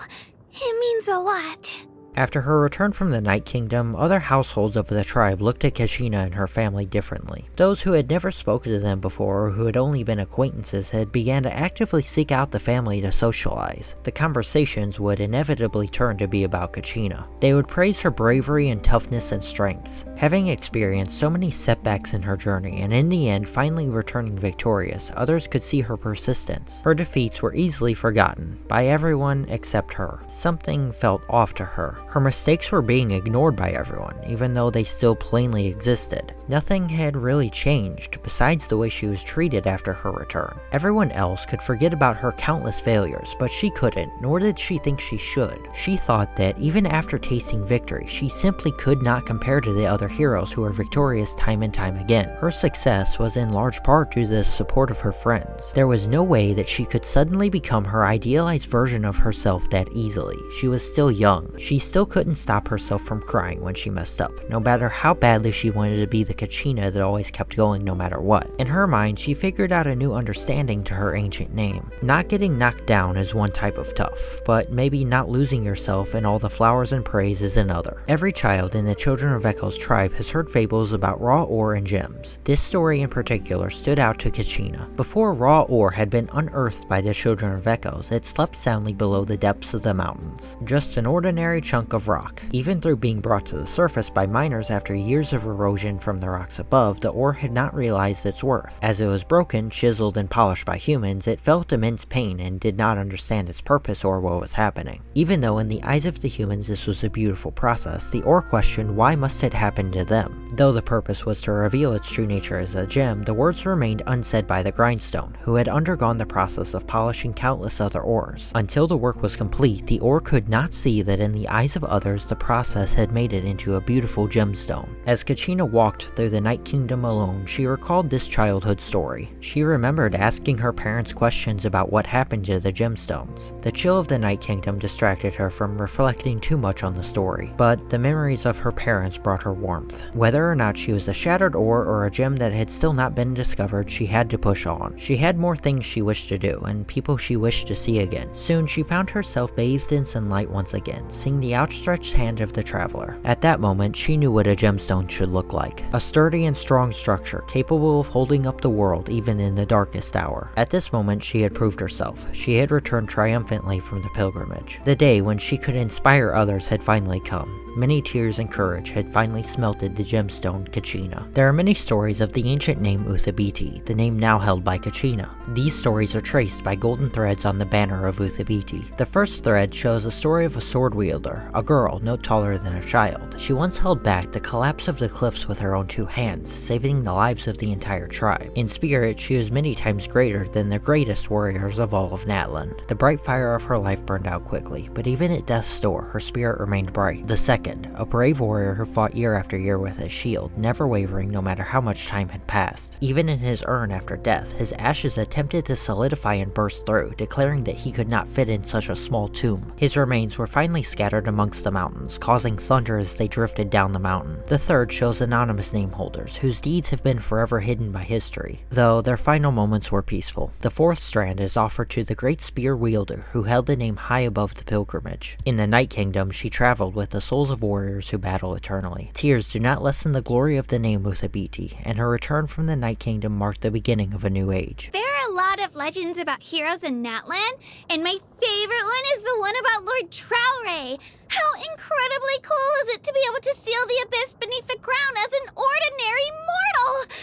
S9: It means a lot.
S1: After her return from the Night Kingdom, other households of the tribe looked at Kachina and her family differently. Those who had never spoken to them before or who had only been acquaintances had began to actively seek out the family to socialize. The conversations would inevitably turn to be about Kachina. They would praise her bravery and toughness and strengths. Having experienced so many setbacks in her journey and in the end finally returning victorious, others could see her persistence. Her defeats were easily forgotten by everyone except her. Something felt off to her. Her mistakes were being ignored by everyone, even though they still plainly existed. Nothing had really changed, besides the way she was treated after her return. Everyone else could forget about her countless failures, but she couldn't, nor did she think she should. She thought that even after tasting victory, she simply could not compare to the other heroes who were victorious time and time again. Her success was in large part due to the support of her friends. There was no way that she could suddenly become her idealized version of herself that easily. She was still young. She still couldn't stop herself from crying when she messed up, no matter how badly she wanted to be the Kachina that always kept going no matter what. In her mind, she figured out a new understanding to her ancient name. Not getting knocked down is one type of tough, but maybe not losing yourself in all the flowers and praise is another. Every child in the Children of Echo's tribe has heard fables about raw ore and gems. This story in particular stood out to Kachina. Before raw ore had been unearthed by the Children of Echoes, it slept soundly below the depths of the mountains. Just an ordinary chunk of rock. Even through being brought to the surface by miners after years of erosion from the rocks above, the ore had not realized its worth. As it was broken, chiseled, and polished by humans, it felt immense pain and did not understand its purpose or what was happening. Even though in the eyes of the humans this was a beautiful process, the ore questioned why must it happen to them. Though the purpose was to reveal its true nature as a gem, the words remained unsaid by the grindstone, who had undergone the process of polishing countless other ores. Until the work was complete, the ore could not see that in the eyes of others, the process had made it into a beautiful gemstone. As Kachina walked through the Night Kingdom alone, she recalled this childhood story. She remembered asking her parents questions about what happened to the gemstones. The chill of the Night Kingdom distracted her from reflecting too much on the story, but the memories of her parents brought her warmth. Whether or not she was a shattered ore or a gem that had still not been discovered, she had to push on. She had more things she wished to do, and people she wished to see again. Soon she found herself bathed in sunlight once again, seeing the outstretched hand of the traveler. At that moment, she knew what a gemstone should look like. A sturdy and strong structure, capable of holding up the world even in the darkest hour. At this moment, she had proved herself. She had returned triumphantly from the pilgrimage. The day when she could inspire others had finally come. Many tears and courage had finally smelted the gemstone Kachina. There are many stories of the ancient name Uthabiti, the name now held by Kachina. These stories are traced by golden threads on the banner of Uthabiti. The first thread shows a story of a sword wielder, a girl no taller than a child. She once held back the collapse of the cliffs with her own two hands, saving the lives of the entire tribe. In spirit, she was many times greater than the greatest warriors of all of Natlan. The bright fire of her life burned out quickly, but even at death's door, her spirit remained bright. The second, a brave warrior who fought year after year with his shield, never wavering no matter how much time had passed. Even in his urn after death, his ashes attempted to solidify and burst through, declaring that he could not fit in such a small tomb. His remains were finally scattered amongst the mountains, causing thunder as they drifted down the mountain. The third shows anonymous name holders, whose deeds have been forever hidden by history, though their final moments were peaceful. The fourth strand is offered to the great spear wielder, who held the name high above the pilgrimage. In the Night Kingdom, she traveled with the souls of warriors who battle eternally. Tears do not lessen the glory of the name Uthabiti, and her return from the Night Kingdom marked the beginning of a new age.
S9: There are a lot of legends about heroes in Natlan, and my favorite one is the one about Lord Trowray. How incredibly cool is it to be able to seal the abyss beneath the ground as an ordinary mortal?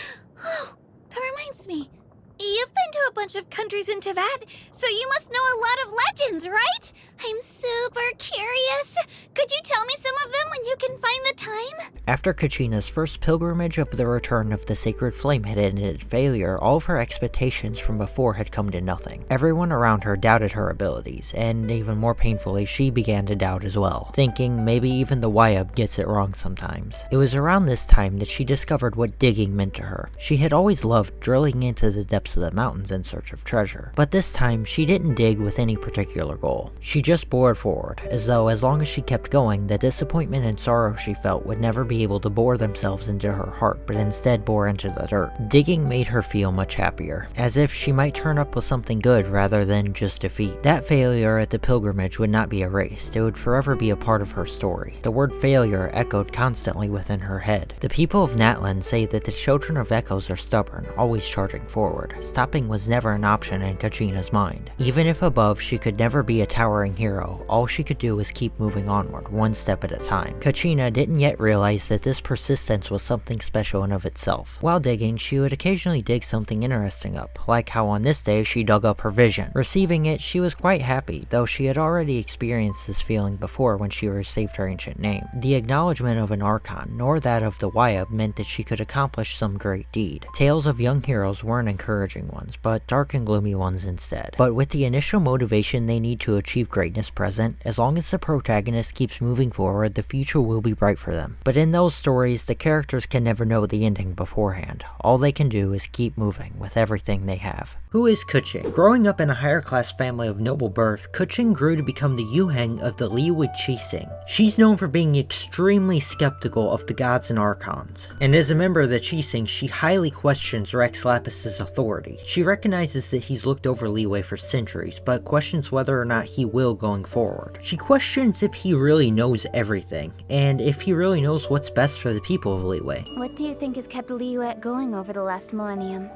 S9: Oh, that reminds me. You've been to a bunch of countries in Teyvat, so you must know a lot of legends, right? I'm super curious. Could you tell me some of them when you can find the time?
S1: After Kachina's first pilgrimage of the return of the sacred flame had ended in failure, all of her expectations from before had come to nothing. Everyone around her doubted her abilities, and even more painfully, she began to doubt as well, thinking maybe even the Wayab gets it wrong sometimes. It was around this time that she discovered what digging meant to her. She had always loved drilling into the depths of the mountains in search of treasure, but this time she didn't dig with any particular goal. She just bored forward, as though as long as she kept going, the disappointment and sorrow she felt would never be able to bore themselves into her heart, but instead bore into the dirt. Digging made her feel much happier, as if she might turn up with something good rather than just defeat. That failure at the pilgrimage would not be erased, it would forever be a part of her story. The word failure echoed constantly within her head. The people of Natlan say that the children of Echoes are stubborn, always charging forward. Stopping was never an option in Kachina's mind. Even if above she could never be a towering hero, all she could do was keep moving onward, one step at a time. Kachina didn't yet realize that this persistence was something special in of itself. While digging, she would occasionally dig something interesting up, like how on this day she dug up her vision. Receiving it, she was quite happy, though she had already experienced this feeling before when she received her ancient name. The acknowledgement of an Archon, nor that of the Wayab, meant that she could accomplish some great deed. Tales of young heroes weren't encouraging ones, but dark and gloomy ones instead. But with the initial motivation they need to achieve greatness present, as long as the protagonist keeps moving forward, the future will be bright for them. But in those stories, the characters can never know the ending beforehand. All they can do is keep moving with everything they have. Who is Keqing? Growing up in a higher class family of noble birth, Keqing grew to become the Yuheng of the Liyue Qixing. She's known for being extremely skeptical of the gods and archons, and as a member of the Qixing, she highly questions Rex Lapis's authority. She recognizes that he's looked over Liyue for centuries, but questions whether or not he will going forward. She questions if he really knows everything, and if he really knows what's best for the people of Liyue.
S10: What do you think has kept Liyue going over the last millennium?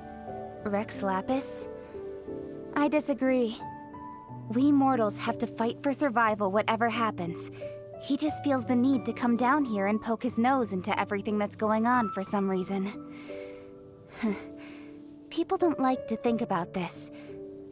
S10: Rex Lapis? I disagree. We mortals have to fight for survival whatever happens. He just feels the need to come down here and poke his nose into everything that's going on for some reason. People don't like to think about this,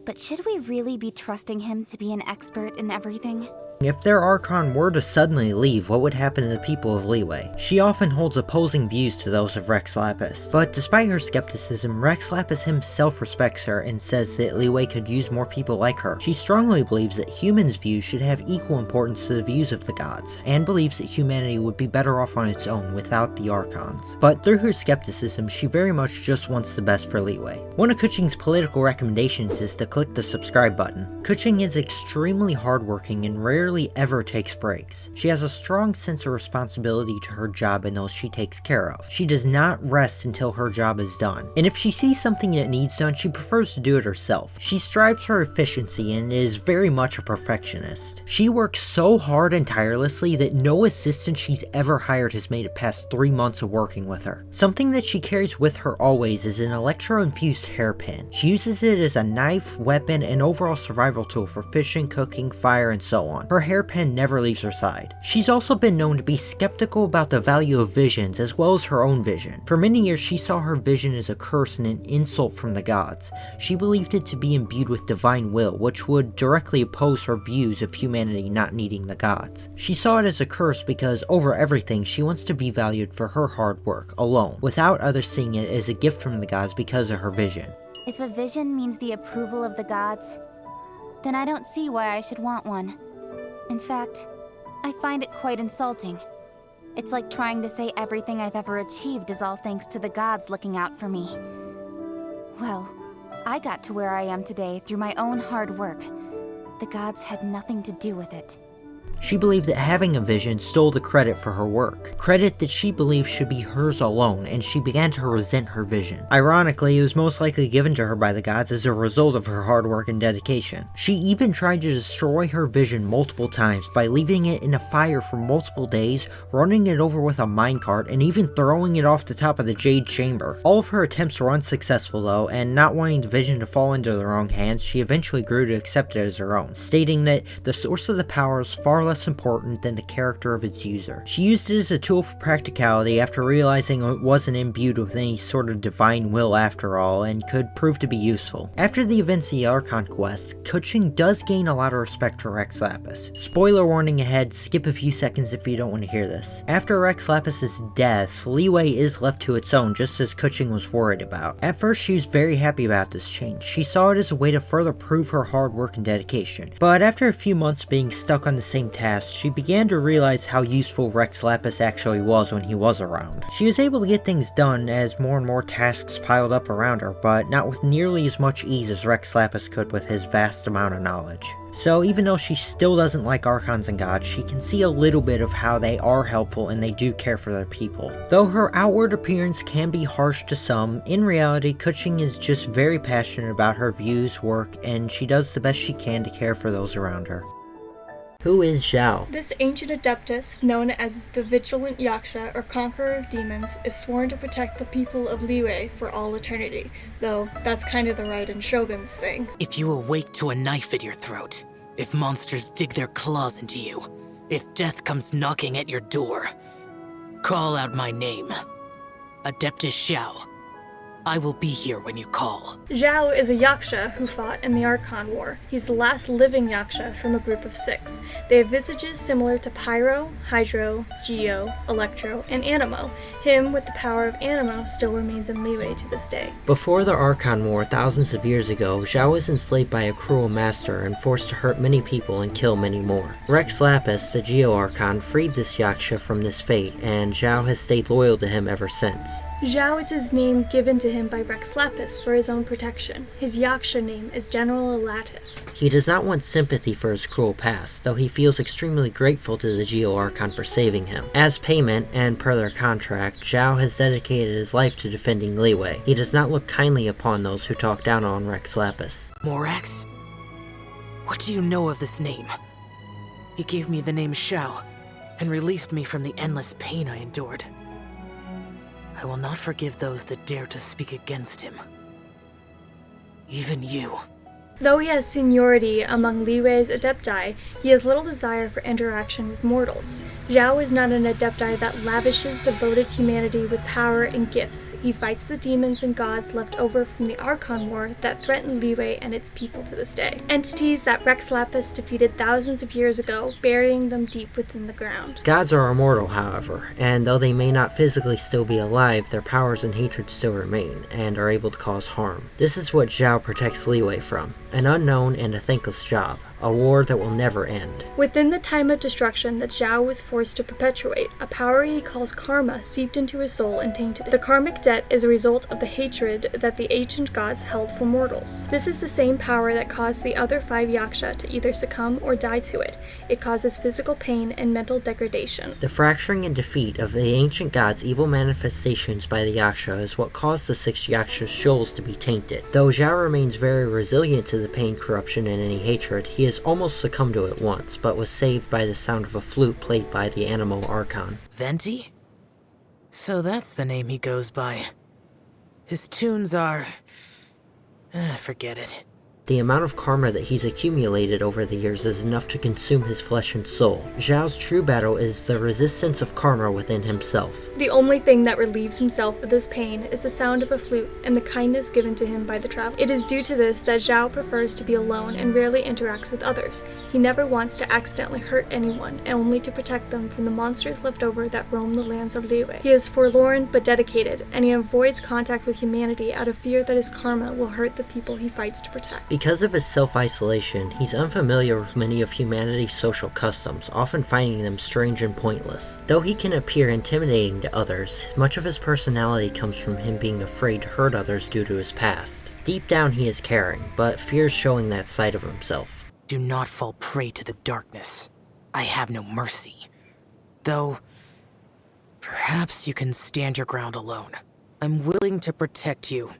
S10: but should we really be trusting him to be an expert in everything?
S1: If their Archon were to suddenly leave, what would happen to the people of Liyue? She often holds opposing views to those of Rex Lapis, but despite her skepticism, Rex Lapis himself respects her and says that Liyue could use more people like her. She strongly believes that humans' views should have equal importance to the views of the gods, and believes that humanity would be better off on its own without the Archons. But through her skepticism, she very much just wants the best for Liyue. One of Keqing's political recommendations is to click the subscribe button. Keqing is extremely hardworking and rarely ever takes breaks. She has a strong sense of responsibility to her job and those she takes care of. She does not rest until her job is done, and if she sees something that needs done, she prefers to do it herself. She strives for efficiency and is very much a perfectionist. She works so hard and tirelessly that no assistant she's ever hired has made it past 3 months of working with her. Something that she carries with her always is an electro-infused hairpin. She uses it as a knife, weapon, and overall survival tool for fishing, cooking, fire, and so on. Her hairpin never leaves her side. She's also been known to be skeptical about the value of visions as well as her own vision. For many years she saw her vision as a curse and an insult from the gods. She believed it to be imbued with divine will, which would directly oppose her views of humanity not needing the gods. She saw it as a curse because over everything she wants to be valued for her hard work, alone, without others seeing it as a gift from the gods because of her vision.
S10: If a vision means the approval of the gods, then I don't see why I should want one. In fact, I find it quite insulting. It's like trying to say everything I've ever achieved is all thanks to the gods looking out for me. Well, I got to where I am today through my own hard work. The gods had nothing to do with it.
S1: She believed that having a vision stole the credit for her work, credit that she believed should be hers alone, and she began to resent her vision. Ironically, it was most likely given to her by the gods as a result of her hard work and dedication. She even tried to destroy her vision multiple times by leaving it in a fire for multiple days, running it over with a minecart, and even throwing it off the top of the Jade Chamber. All of her attempts were unsuccessful though, and not wanting the vision to fall into the wrong hands, she eventually grew to accept it as her own, stating that the source of the power is far less important than the character of its user. She used it as a tool for practicality after realizing it wasn't imbued with any sort of divine will after all, and could prove to be useful. After the events of the Archon quest, Keqing does gain a lot of respect for Rex Lapis. Spoiler warning ahead, skip a few seconds if you don't want to hear this. After Rex Lapis's death, Liyue is left to its own, just as Keqing was worried about. At first she was very happy about this change. She saw it as a way to further prove her hard work and dedication. But after a few months being stuck on the same tasks, she began to realize how useful Rex Lapis actually was when he was around. She was able to get things done as more and more tasks piled up around her, but not with nearly as much ease as Rex Lapis could with his vast amount of knowledge. So even though she still doesn't like Archons and gods, she can see a little bit of how they are helpful and they do care for their people. Though her outward appearance can be harsh to some, in reality Keqing is just very passionate about her views, work, and she does the best she can to care for those around her. Who is Zhao?
S11: This ancient adeptus, known as the Vigilant Yaksha or Conqueror of Demons, is sworn to protect the people of Liyue for all eternity, though that's kind of the Raiden Shogun's thing.
S12: If you awake to a knife at your throat, if monsters dig their claws into you, if death comes knocking at your door, call out my name. Adeptus Xiao. I will be here when you call.
S11: Zhao is a Yaksha who fought in the Archon War. He's the last living Yaksha from a group of 6. They have visages similar to Pyro, Hydro, Geo, Electro, and Animo. Him, with the power of Animo, still remains in Liyue to this day.
S1: Before the Archon War thousands of years ago, Zhao was enslaved by a cruel master and forced to hurt many people and kill many more. Rex Lapis, the Geo Archon, freed this Yaksha from this fate, and Zhao has stayed loyal to him ever since.
S11: Zhao is his name given to him by Rex Lapis for his own protection. His Yaksha name is General Elatus.
S1: He does not want sympathy for his cruel past, though he feels extremely grateful to the Geo Archon for saving him. As payment, and per their contract, Zhao has dedicated his life to defending Liyue. He does not look kindly upon those who talk down on Rex Lapis.
S12: Morax? What do you know of this name? He gave me the name Xiao, and released me from the endless pain I endured. I will not forgive those that dare to speak against him. Even you.
S11: Though he has seniority among Liyue's adepti, he has little desire for interaction with mortals. Zhao is not an adepti that lavishes devoted humanity with power and gifts. He fights the demons and gods left over from the Archon War that threaten Liyue and its people to this day. Entities that Rex Lapis defeated thousands of years ago, burying them deep within the ground.
S1: Gods are immortal, however, and though they may not physically still be alive, their powers and hatred still remain, and are able to cause harm. This is what Zhao protects Liyue from. An unknown and a thankless job, a war that will never end.
S11: Within the time of destruction that Zhao was forced to perpetuate, a power he calls karma seeped into his soul and tainted it. The karmic debt is a result of the hatred that the ancient gods held for mortals. This is the same power that caused the other 5 Yaksha to either succumb or die to it. It causes physical pain and mental degradation.
S1: The fracturing and defeat of the ancient gods' evil manifestations by the Yaksha is what caused the 6 Yaksha's souls to be tainted. Though Zhao remains very resilient to the pain, corruption, and any hatred, he has almost succumbed to it once, but was saved by the sound of a flute played by the Animo Archon.
S12: Venti? So that's the name he goes by. His tunes are... forget it.
S1: The amount of karma that he's accumulated over the years is enough to consume his flesh and soul. Zhao's true battle is the resistance of karma within himself.
S11: The only thing that relieves himself of this pain is the sound of a flute and the kindness given to him by the traveler. It is due to this that Zhao prefers to be alone and rarely interacts with others. He never wants to accidentally hurt anyone, and only to protect them from the monsters left over that roam the lands of Liyue. He is forlorn but dedicated, and he avoids contact with humanity out of fear that his karma will hurt the people he fights to protect.
S1: Because of his self-isolation, he's unfamiliar with many of humanity's social customs, often finding them strange and pointless. Though he can appear intimidating to others, much of his personality comes from him being afraid to hurt others due to his past. Deep down he is caring, but fears showing that side of himself.
S12: Do not fall prey to the darkness. I have no mercy. Though, perhaps you can stand your ground alone. I'm willing to protect you.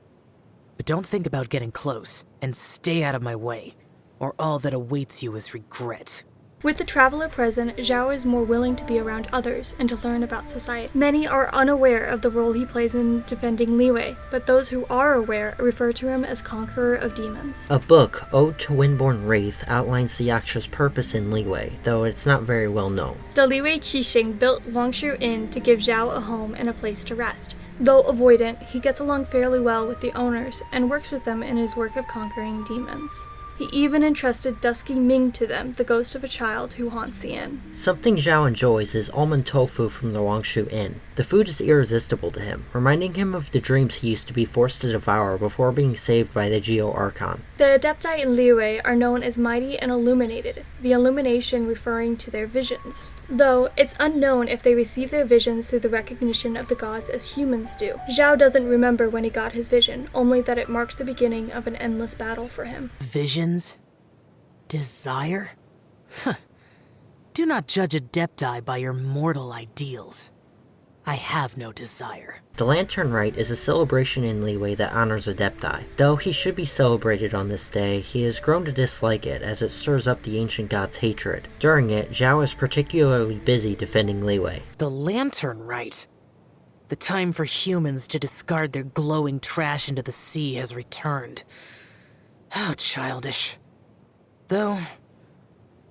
S12: But don't think about getting close, and stay out of my way, or all that awaits you is regret.
S11: With the traveler present, Zhao is more willing to be around others and to learn about society. Many are unaware of the role he plays in defending Liyue, but those who are aware refer to him as Conqueror of Demons.
S1: A book, Ode to Windborn Wraith, outlines the Yaksha's purpose in Liyue, though it's not very well known.
S11: The Liyue Qixing built Wangshu Inn to give Zhao a home and a place to rest. Though avoidant, he gets along fairly well with the owners and works with them in his work of conquering demons. He even entrusted Dusky Ming to them, the ghost of a child who haunts the inn.
S1: Something Zhao enjoys is almond tofu from the Longshu Inn. The food is irresistible to him, reminding him of the dreams he used to be forced to devour before being saved by the Geo Archon.
S11: The Adepti in Liyue are known as mighty and illuminated, the illumination referring to their visions. Though, it's unknown if they receive their visions through the recognition of the gods as humans do. Zhao doesn't remember when he got his vision, only that it marked the beginning of an endless battle for him.
S12: Visions? Desire? Huh. Do not judge Adepti by your mortal ideals. I have no desire.
S1: The Lantern Rite is a celebration in Liyue that honors Adepti. Though he should be celebrated on this day, he has grown to dislike it as it stirs up the ancient god's hatred. During it, Zhao is particularly busy defending Liyue.
S12: The Lantern Rite? The time for humans to discard their glowing trash into the sea has returned. How childish. Though,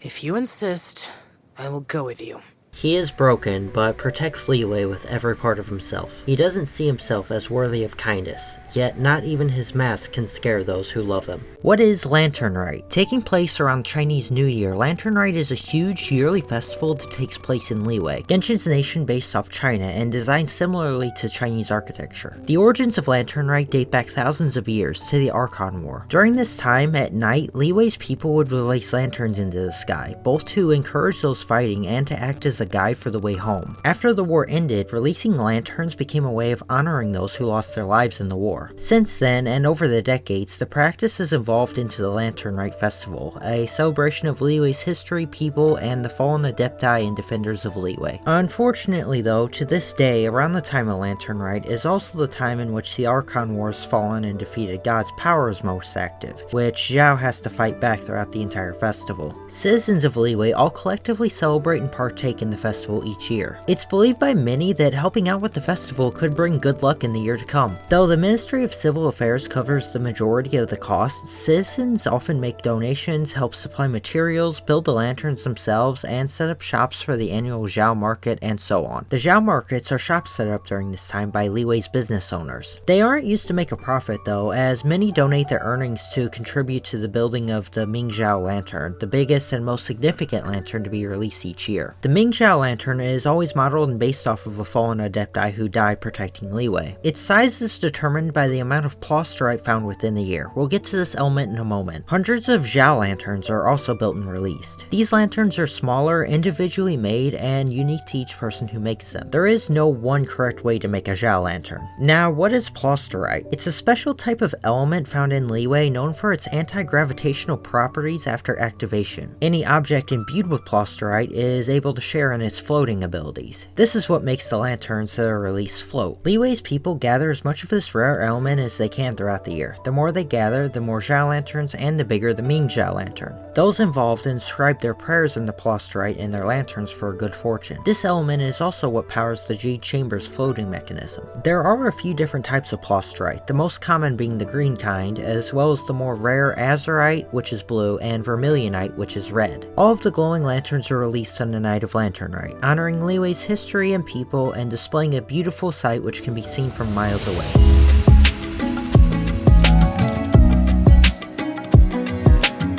S12: if you insist, I will go with you.
S1: He is broken, but protects Liyue with every part of himself. He doesn't see himself as worthy of kindness, yet not even his mask can scare those who love him. What is Lantern Rite? Taking place around Chinese New Year, Lantern Rite is a huge yearly festival that takes place in Liyue, Genshin's nation based off China and designed similarly to Chinese architecture. The origins of Lantern Rite date back thousands of years to the Archon War. During this time, at night, Liyue's people would release lanterns into the sky, both to encourage those fighting and to act as a guide for the way home. After the war ended, releasing lanterns became a way of honoring those who lost their lives in the war. Since then, and over the decades, the practice has evolved into the Lantern Rite Festival, a celebration of Liyue's history, people, and the fallen Adepti and defenders of Liyue. Unfortunately though, to this day, around the time of Lantern Rite is also the time in which the Archon War's fallen and defeated god's power is most active, which Zhao has to fight back throughout the entire festival. Citizens of Liyue all collectively celebrate and partake in the festival each year. It's believed by many that helping out with the festival could bring good luck in the year to come. Though the Ministry of Civil Affairs covers the majority of the costs, citizens often make donations, help supply materials, build the lanterns themselves, and set up shops for the annual Zhao Market and so on. The Zhao Markets are shops set up during this time by Liyue's business owners. They aren't used to make a profit though, as many donate their earnings to contribute to the building of the Mingzhao Lantern, the biggest and most significant lantern to be released each year. The Mingzhao Lantern is always modeled and based off of a fallen Adepti who died protecting Liyue. Its size is determined by the amount of plasterite found within the year. We'll get to this element in a moment. Hundreds of Zhao lanterns are also built and released. These lanterns are smaller, individually made, and unique to each person who makes them. There is no one correct way to make a Zhao lantern. Now, what is plasterite? It's a special type of element found in Liyue known for its anti-gravitational properties after activation. Any object imbued with plasterite is able to share in its floating abilities. This is what makes the lanterns that are released float. Liyue's people gather as much of this rare element as they can throughout the year. The more they gather, the more Zhao lanterns and the bigger the Mingzhao lantern. Those involved inscribe their prayers in the plasterite in their lanterns for good fortune. This element is also what powers the Jade Chamber's floating mechanism. There are a few different types of plasterite, the most common being the green kind, as well as the more rare azurite, which is blue, and vermilionite, which is red. All of the glowing lanterns are released on the night of Lantern Rite, honoring Liyue's history and people and displaying a beautiful sight which can be seen from miles away.